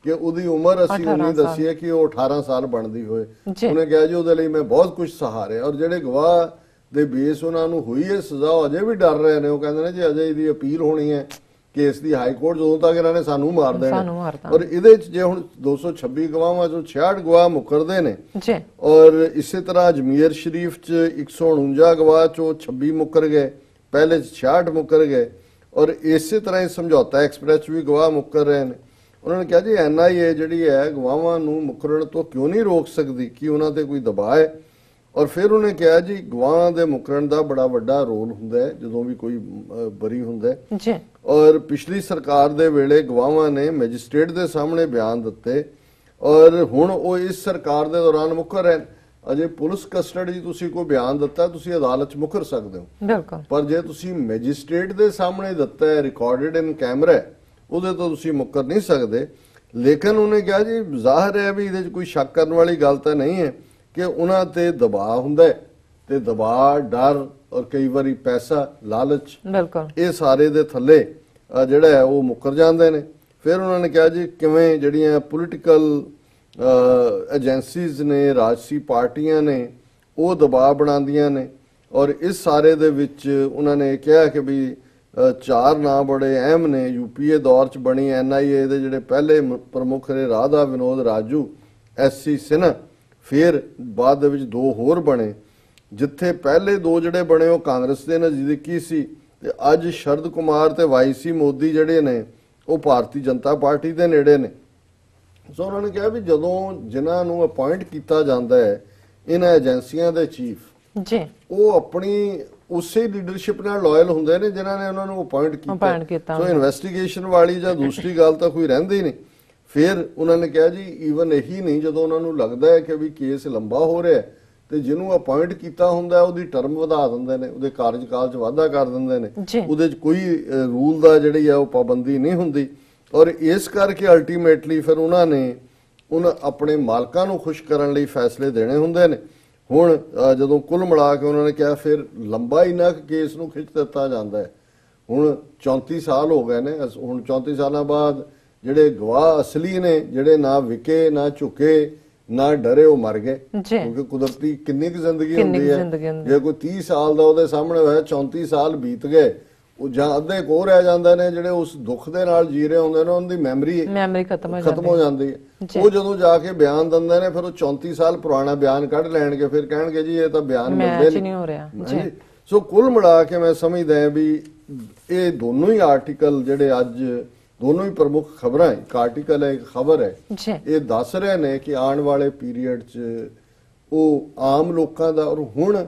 ਕਿ ਉਹਦੀ ਉਮਰ ਅਸੀਂ ਉਨੀ ਦੱਸੀ ਹੈ ਕਿ ਉਹ 18 ਸਾਲ ਬਣਦੀ ਹੋਏ। ਉਹਨੇ ਕਿਹਾ ਜੀ ਉਹਦੇ ਲਈ ਮੈਂ ਬਹੁਤ ਕੁਝ ਸਹਾਰਿਆ ਔਰ ਜਿਹੜੇ ਗਵਾਹ ਦੇ ਬੇਸ ਉਹਨਾਂ ਨੂੰ ਹੋਈ ਹੈ ਸਜ਼ਾ ਉਹ ਅਜੇ ਵੀ ਡਰ ਰਹੇ ਨੇ। ਉਹ ਕਹਿੰਦੇ ਨੇ ਜੀ ਅਜੇ ਇਹਦੀ ਅਪੀਲ ਹੋਣੀ ਹੈ ਕੇਸ ਦੀ ਹਾਈ ਕੋਰਟ, ਜਦੋਂ ਤੱਕ ਇਹਨਾਂ ਨੇ ਸਾਨੂੰ ਮਾਰ ਦੇਣਾ। ਔਰ ਇਹਦੇ ਚ ਜੇ ਹੁਣ 226 ਗਵਾਹਾਂ ਚੋਂ 66 ਗਵਾਹ ਮੁਕਰਦੇ ਨੇ ਔਰ ਇਸੇ ਤਰ੍ਹਾਂ ਅਜਮੇਰ ਸ਼ਰੀਫ ਚ 149 ਗਵਾਹ ਚੋਂ 26 ਮੁਕਰ ਗਏ, ਪਹਿਲੇ 66 ਮੁਕਰ ਗਏ ਔਰ ਇਸੇ ਤਰ੍ਹਾਂ ਹੀ ਸਮਝੌਤਾ ਐਕਸਪ੍ਰੈਸ ਵੀ ਗਵਾਹ ਮੁਕਰ ਰਹੇ ਨੇ। ਉਹਨਾਂ ਨੇ ਕਿਹਾ ਜੀ NIA ਜਿਹੜੀ ਹੈ ਗਵਾਹਾਂ ਨੂੰ ਮੁਕਰਨ ਤੋਂ ਕਿਉਂ ਨਹੀਂ ਰੋਕ ਸਕਦੀ, ਕਿ ਉਹਨਾਂ ਤੇ ਕੋਈ ਦਬਾਅ ਹੈ। ਔਰ ਫਿਰ ਉਹਨੇ ਕਿਹਾ ਜੀ ਗਵਾਹਾਂ ਦੇ ਮੁਕਰਨ ਦਾ ਬੜਾ ਵੱਡਾ ਰੋਲ ਹੁੰਦਾ ਹੈ ਜਦੋਂ ਵੀ ਕੋਈ ਬਰੀ ਹੁੰਦਾ ਹੈ ਔਰ ਪਿਛਲੀ ਸਰਕਾਰ ਦੇ ਵੇਲੇ ਗਵਾਹਾਂ ਨੇ ਮੈਜਿਸਟ੍ਰੇਟ ਦੇ ਸਾਹਮਣੇ ਬਿਆਨ ਦਿੱਤੇ ਔਰ ਹੁਣ ਉਹ ਇਸ ਸਰਕਾਰ ਦੇ ਦੌਰਾਨ ਮੁਕਰ ਰਹੇ। ਅਜੇ ਪੁਲਿਸ ਕਸਟਡੀ ਤੁਸੀਂ ਕੋਈ ਬਿਆਨ ਦਿੱਤਾ ਤੁਸੀਂ ਅਦਾਲਤ 'ਚ ਮੁਕਰ ਸਕਦੇ ਹੋ, ਪਰ ਜੇ ਤੁਸੀਂ ਮੈਜਿਸਟ੍ਰੇਟ ਦੇ ਸਾਹਮਣੇ ਦਿੱਤਾ ਹੈ ਰਿਕਾਰਡਡ ਇਨ ਕੈਮਰਾ ਉਹਦੇ ਤੋਂ ਤੁਸੀਂ ਮੁਕਰ ਨਹੀਂ ਸਕਦੇ। ਲੇਕਿਨ ਉਹਨੇ ਕਿਹਾ ਜੀ ਜ਼ਾਹਰ ਹੈ ਵੀ ਇਹਦੇ 'ਚ ਕੋਈ ਸ਼ੱਕ ਕਰਨ ਵਾਲੀ ਗੱਲ ਤਾਂ ਨਹੀਂ ਹੈ ਕਿ ਉਹਨਾਂ ਤੇ ਦਬਾਅ ਹੁੰਦਾ ਤੇ ਦਬਾਅ, ਡਰ ਔਰ ਕਈ ਵਾਰੀ ਪੈਸਾ, ਲਾਲਚ, ਇਹ ਸਾਰੇ ਦੇ ਥੱਲੇ ਜਿਹੜਾ ਹੈ ਉਹ ਮੁਕਰ ਜਾਂਦੇ ਨੇ। ਫਿਰ ਉਹਨਾਂ ਨੇ ਕਿਹਾ ਜੀ ਕਿਵੇਂ ਜਿਹੜੀਆਂ ਪੋਲੀਟੀਕਲ ਏਜੰਸੀਜ਼ ਨੇ, ਰਾਜਸੀ ਪਾਰਟੀਆਂ ਨੇ, ਉਹ ਦਬਾਅ ਬਣਾਉਂਦੀਆਂ ਨੇ ਔਰ ਇਸ ਸਾਰੇ ਦੇ ਵਿੱਚ ਉਹਨਾਂ ਨੇ ਕਿਹਾ ਕਿ ਵੀ 4 ਨਾਂ ਬੜੇ ਅਹਿਮ ਨੇ। UPA ਦੌਰ 'ਚ ਬਣੀ NIA ਦੇ ਜਿਹੜੇ ਪਹਿਲੇ ਪ੍ਰਮੁੱਖ ਨੇ ਰਾਧਾ ਵਿਨੋਦ ਰਾਜੂ, SC ਸਿਨਹਾ, ਫਿਰ ਬਾਅਦ ਦੇ ਵਿੱਚ 2 ਹੋਰ ਬਣੇ, ਜਿੱਥੇ ਪਹਿਲੇ 2 ਜਿਹੜੇ ਬਣੇ ਉਹ ਕਾਂਗਰਸ ਦੇ ਨਜ਼ਦੀਕੀ ਸੀ ਤੇ ਅੱਜ ਸ਼ਰਦ ਕੁਮਾਰ ਤੇ YC ਮੋਦੀ ਜਿਹੜੇ ਨੇ ਉਹ ਭਾਰਤੀ ਜਨਤਾ ਪਾਰਟੀ ਦੇ ਨੇੜੇ ਨੇ। ਸੋ ਉਹਨਾਂ ਨੇ ਕਿਹਾ ਵੀ ਜਦੋਂ ਜਿਨ੍ਹਾਂ ਨੂੰ ਅਪਾਇੰਟ ਕੀਤਾ ਜਾਂਦਾ ਹੈ ਇਹਨਾਂ ਏਜੰਸੀਆਂ ਦੇ ਚੀਫ ਉਹ ਆਪਣੀ ਉਸੇ ਲੀਡਰਸ਼ਿਪ ਨਾਲ ਲਾਇਲ ਹੁੰਦੇ ਨੇ ਜਿਨ੍ਹਾਂ ਨੇ ਉਹਨਾਂ ਨੂੰ ਅਪਾਇੰਟ ਕੀਤਾ। ਸੋ ਇਨਵੈਸਟੀਗੇਸ਼ਨ ਵਾਲੀ ਜਾਂ ਦੂਸਰੀ ਗੱਲ ਤਾਂ ਕੋਈ ਰਹਿੰਦੀ ਨਹੀਂ। ਫਿਰ ਉਹਨਾਂ ਨੇ ਕਿਹਾ ਜੀ ਈਵਨ ਇਹੀ ਨਹੀਂ, ਜਦੋਂ ਉਹਨਾਂ ਨੂੰ ਲੱਗਦਾ ਹੈ ਕਿ ਵੀ ਕੇਸ ਲੰਬਾ ਹੋ ਰਿਹਾ ਤੇ ਜਿਹਨੂੰ ਅਪਾਇੰਟ ਕੀਤਾ ਹੁੰਦਾ ਉਹਦੀ ਟਰਮ ਵਧਾ ਦਿੰਦੇ ਨੇ, ਉਹਦੇ ਕਾਰਜਕਾਲ 'ਚ ਵਾਧਾ ਕਰ ਦਿੰਦੇ ਨੇ, ਉਹਦੇ 'ਚ ਕੋਈ ਰੂਲ ਦਾ ਜਿਹੜੀ ਆ ਉਹ ਪਾਬੰਦੀ ਨਹੀਂ ਹੁੰਦੀ। ਔਰ ਇਸ ਕਰਕੇ ਅਲਟੀਮੇਟਲੀ ਫਿਰ ਉਹਨਾਂ ਨੇ ਆਪਣੇ ਮਾਲਕਾਂ ਨੂੰ ਖੁਸ਼ ਕਰਨ ਲਈ ਫੈਸਲੇ ਦੇਣੇ ਹੁੰਦੇ ਨੇ। ਹੁਣ ਜਦੋਂ ਕੁੱਲ ਮਿਲਾ ਕੇ ਉਹਨਾਂ ਨੇ ਕਿਹਾ ਫਿਰ ਲੰਬਾ ਇੰਨਾ ਕੇਸ ਨੂੰ ਖਿੱਚ ਦਿੱਤਾ ਜਾਂਦਾ ਹੈ ਹੁਣ 34 ਸਾਲ ਹੋ ਗਏ ਨੇ ਹੁਣ 34 ਸਾਲਾਂ ਬਾਅਦ ਜਿਹੜੇ ਗਵਾਹ ਅਸਲੀ ਨੇ ਜਿਹੜੇ ਨਾ ਵਿਕੇ ਨਾ ਝੁਕੇ ਨਾ ਡਰੇ ਉਹ ਮਰ ਗਏ ਜੀ ਕਿਉਂਕਿ ਕੁਦਰਤੀ ਕਿੰਨੀ ਕੁ ਜ਼ਿੰਦਗੀ ਕਿੰਨੀ ਹੁੰਦੀ ਕੁ ਹੈ ਜ਼ਿੰਦਗੀ ਹੁੰਦੀ ਜੇ ਕੋਈ 30 ਸਾਲ ਦਾ ਉਹਦੇ ਸਾਹਮਣੇ ਹੋਇਆ 34 ਸਾਲ ਬੀਤ ਗਏ ਉਹ ਜਾਂ ਅੱਧੇ ਕੋ ਰਹਿ ਜਾਂਦੇ ਨੇ ਜਿਹੜੇ ਉਸ ਦੁੱਖ ਦੇ ਨਾਲ ਜੀ ਰਹੇ ਹੁੰਦੇ ਨੇ ਉਹਨਾਂ ਦੀ ਮੈਮਰੀ ਖਤਮ ਹੋ ਜਾਂਦੀ ਹੈ ਉਹ ਜਦੋਂ ਜਾ ਕੇ ਬਿਆਨ ਦਿੰਦੇ ਨੇ ਫਿਰ ਉਹ 34 ਸਾਲ ਪੁਰਾਣਾ ਬਿਆਨ ਕੱਢ ਲੈਣਗੇ ਫਿਰ ਕਹਿਣਗੇ ਜੀ ਇਹ ਤਾਂ ਬਿਆਨ ਮਿਲਦੇ ਨਹੀਂ ਹੋ ਰਿਹਾ ਜੀ ਸੋ ਕੁੱਲ ਮਿਲਾ ਕੇ ਮੈਂ ਸਮਝਦਾ ਹਾਂ ਵੀ ਇਹ ਦੋਨੋਂ ਹੀ ਆਰਟੀਕਲ ਜਿਹੜੇ ਅੱਜ ਦੋਨੋਂ ਹੀ ਪ੍ਰਮੁੱਖ ਖਬਰਾਂ ਇੱਕ ਆਰਟੀਕਲ ਹੈ ਇੱਕ ਖਬਰ ਹੈ ਜੀ ਇਹ ਦੱਸ ਰਹੇ ਨੇ ਕਿ ਆਉਣ ਵਾਲੇ ਪੀਰੀਅਡ 'ਚ ਉਹ ਆਮ ਲੋਕਾਂ ਦਾ ਔਰ ਹੁਣ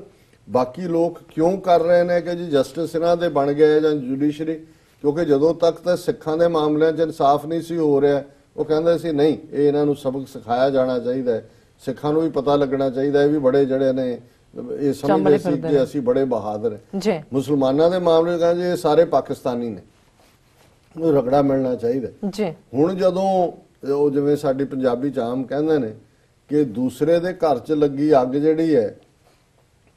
ਬਾਕੀ ਲੋਕ ਕਿਉਂ ਕਰ ਰਹੇ ਨੇ ਕਿ ਜੀ ਜਸਟਿਸ ਇਹਨਾਂ ਦੇ ਬਣ ਗਏ ਜਾਂ ਜੁਡੀਸ਼ਰੀ ਕਿਉਂਕਿ ਜਦੋਂ ਤੱਕ ਤਾਂ ਸਿੱਖਾਂ ਦੇ ਮਾਮਲਿਆਂ 'ਚ ਇਨਸਾਫ ਨਹੀਂ ਸੀ ਹੋ ਰਿਹਾ ਉਹ ਕਹਿੰਦੇ ਸੀ ਨਹੀਂ ਇਹ ਇਹਨਾਂ ਨੂੰ ਸਬਕ ਸਿਖਾਇਆ ਜਾਣਾ ਚਾਹੀਦਾ ਹੈ ਸਿੱਖਾਂ ਨੂੰ ਵੀ ਪਤਾ ਲੱਗਣਾ ਚਾਹੀਦਾ ਹੈ ਵੀ ਬੜੇ ਜਿਹੜੇ ਨੇ ਇਹ ਸਮਝਦੇ ਸੀ ਕਿ ਅਸੀਂ ਬੜੇ ਬਹਾਦਰ ਜੀ ਮੁਸਲਮਾਨਾਂ ਦੇ ਮਾਮਲੇ ਕਹਿੰਦੇ ਇਹ ਸਾਰੇ ਪਾਕਿਸਤਾਨੀ ਨੇ ਉਹ ਰਗੜਾ ਮਿਲਣਾ ਚਾਹੀਦਾ ਜੀ ਹੁਣ ਜਦੋਂ ਉਹ ਜਿਵੇਂ ਸਾਡੀ ਪੰਜਾਬੀ ਚ ਆਮ ਕਹਿੰਦੇ ਨੇ ਕਿ ਦੂਸਰੇ ਦੇ ਘਰ 'ਚ ਲੱਗੀ ਅੱਗ ਜਿਹੜੀ ਹੈ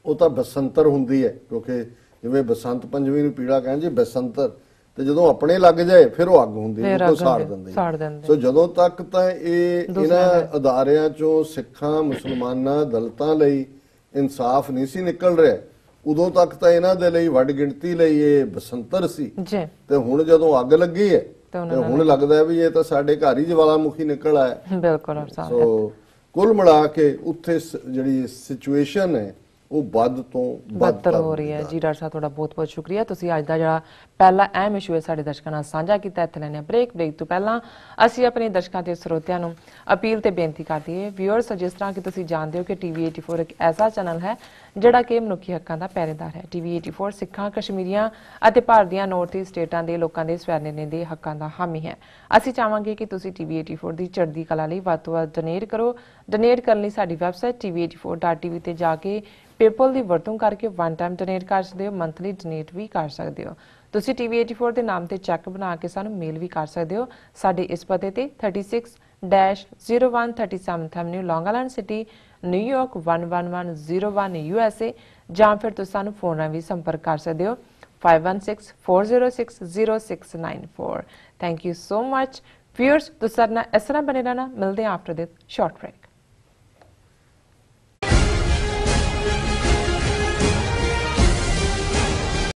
ਉਹ ਤਾਂ ਬਸੰਤਰ ਹੁੰਦੀ ਹੈ ਕਿਉਂਕਿ ਜਿਵੇਂ ਬਸੰਤ ਪੰਚਮੀ ਨੂੰ ਪੀੜਾ ਕਹਿੰਦੇ ਜੀ ਬਸੰਤਰ ਤੇ ਜਦੋਂ ਆਪਣੇ ਲੱਗ ਜਾਏ ਫਿਰ ਉਹ ਅੱਗ ਹੁੰਦੀ ਹੈ ਉਹ ਸਾੜ ਦਿੰਦੇ ਸੋ ਜਦੋਂ ਤੱਕ ਤਾਂ ਇਹ ਇਹਨਾਂ ਅਦਾਰਿਆਂ ਚੋਂ ਸਿੱਖਾਂ ਮੁਸਲਮਾਨਾਂ ਦਲਿਤਾਂ ਲਈ ਇਨਸਾਫ ਨਹੀਂ ਸੀ ਨਿਕਲ ਰਿਹਾ ਉਦੋਂ ਤੱਕ ਤਾਂ ਇਹਨਾਂ ਦੇ ਲਈ ਵੱਡ ਗਿਣਤੀ ਲਈ ਇਹ ਬਸੰਤਰ ਸੀ ਜੀ ਤੇ ਹੁਣ ਜਦੋਂ ਅੱਗ ਲੱਗੀ ਹੈ ਤੇ ਹੁਣ ਲੱਗਦਾ ਹੈ ਵੀ ਇਹ ਤਾਂ ਸਾਡੇ ਘਰ ਹੀ ਜਵਾਲਾਮੁਖੀ ਨਿਕਲ ਆਇਆ ਬਿਲਕੁਲ ਸੋ ਕੁੱਲ ਮਿਲਾ ਕੇ ਉੱਥੇ ਜਿਹੜੀ ਸਿਚੁਏਸ਼ਨ ਹੈ ਉਹ ਵੱਧ ਤੋਂ ਬਦਤਰ ਹੋ ਰਹੀ ਹੈ ਜੀ ਡਾਕਟਰ ਸਾਹਿਬ ਤੁਹਾਡਾ ਬਹੁਤ ਬਹੁਤ ਸ਼ੁਕਰੀਆ ਤੁਸੀਂ ਅੱਜ ਦਾ ਜਿਹੜਾ ਪਹਿਲਾ ਅਹਿਮ ਇਸ਼ੂ ਹੈ ਸਾਡੇ ਦਰਸ਼ਕਾਂ ਨਾਲ ਸਾਂਝਾ ਕੀਤਾ ਇੱਥੇ ਲੈਣੇ ਬ੍ਰੇਕ ਤੋਂ ਪਹਿਲਾਂ ਅਸੀਂ ਆਪਣੇ ਦਰਸ਼ਕਾਂ ਤੇ ਸਰੋਤਿਆਂ ਨੂੰ ਅਪੀਲ ਤੇ ਬੇਨਤੀ ਕਰਦੀ ਹੈ ਵਿਊਅਰਸ ਜਿਸ ਤਰ੍ਹਾਂ ਕਿ ਤੁਸੀਂ ਜਾਣਦੇ ਹੋ ਕਿ ਟੀਵੀ 84 ਇੱਕ ਐਸਾ ਚੈਨਲ ਹੈ ਜਿਹੜਾ ਕਿ ਮਨੁੱਖੀ ਹੱਕਾਂ ਦਾ ਪਹਿਰੇਦਾਰ ਹੈ ਟੀਵੀ 84 ਸਿੱਖਾਂ ਕਸ਼ਮੀਰੀਆਂ ਅਤੇ ਭਾਰਤ ਦੀਆਂ ਨਾਰਥ ਈਸਟ ਸਟੇਟਾਂ ਦੇ ਲੋਕਾਂ ਦੇ ਸਵੈਨੇ ਦੇ ਹੱਕਾਂ ਦਾ ਹਾਮੀ ਹੈ ਅਸੀਂ ਚਾਹਾਂਗੇ ਕਿ ਤੁਸੀਂ ਟੀਵੀ 84 ਦੀ ਚੜ੍ਹਦੀ ਕਲਾ ਲਈ ਵੱਧ ਤੋਂ ਵੱਧ ਡੋਨੇਟ ਕਰੋ ਡੋਨੇਟ ਕਰਨ ਲਈ ਸਾਡੀ ਵੈਬਸਾਈਟ tv84.tv ਤੇ ਜਾ ਕੇ PayPal ਦੀ ਵਰਤੋਂ ਕਰਕੇ ਵਨ ਟਾਈਮ ਡੋਨੇਟ ਕਰ ਸਕਦੇ ਹੋ ਮੰਥਲੀ ਡੋਨੇਟ ਵੀ ਕਰ ਸਕਦੇ ਹੋ ਤੁਸੀਂ TV84 ਦੇ ਨਾਮ ਤੇ ਚੈੱਕ ਬਣਾ ਕੇ ਸਾਨੂੰ ਮੇਲ ਵੀ ਕਰ ਸਕਦੇ ਹੋ ਸਾਡੇ ਇਸ ਪਤੇ ਤੇ 36-0137 ਐਵਨਿਊ ਲੌਂਗ ਆਈਲੈਂਡ ਸਿਟੀ ਨਿਊਯਾਰਕ 11101 USA ਜਾਂ ਫਿਰ ਤੁਸੀਂ ਸਾਨੂੰ ਫੋਨ ਰਾਹੀਂ ਵੀ ਸੰਪਰਕ ਕਰ ਸਕਦੇ ਹੋ 5164060694 thank you so much viewers ਤੁਸੀਂ ਸਾਡੇ ਨਾਲ ਇਸ ਤਰ੍ਹਾਂ ਬਣੇ ਰਹਿਣਾ ਮਿਲਦੇ ਹਾਂ ਆਫਟਰ ਦਿਸ ਸ਼ਾਰਟ ਬ੍ਰੇਕ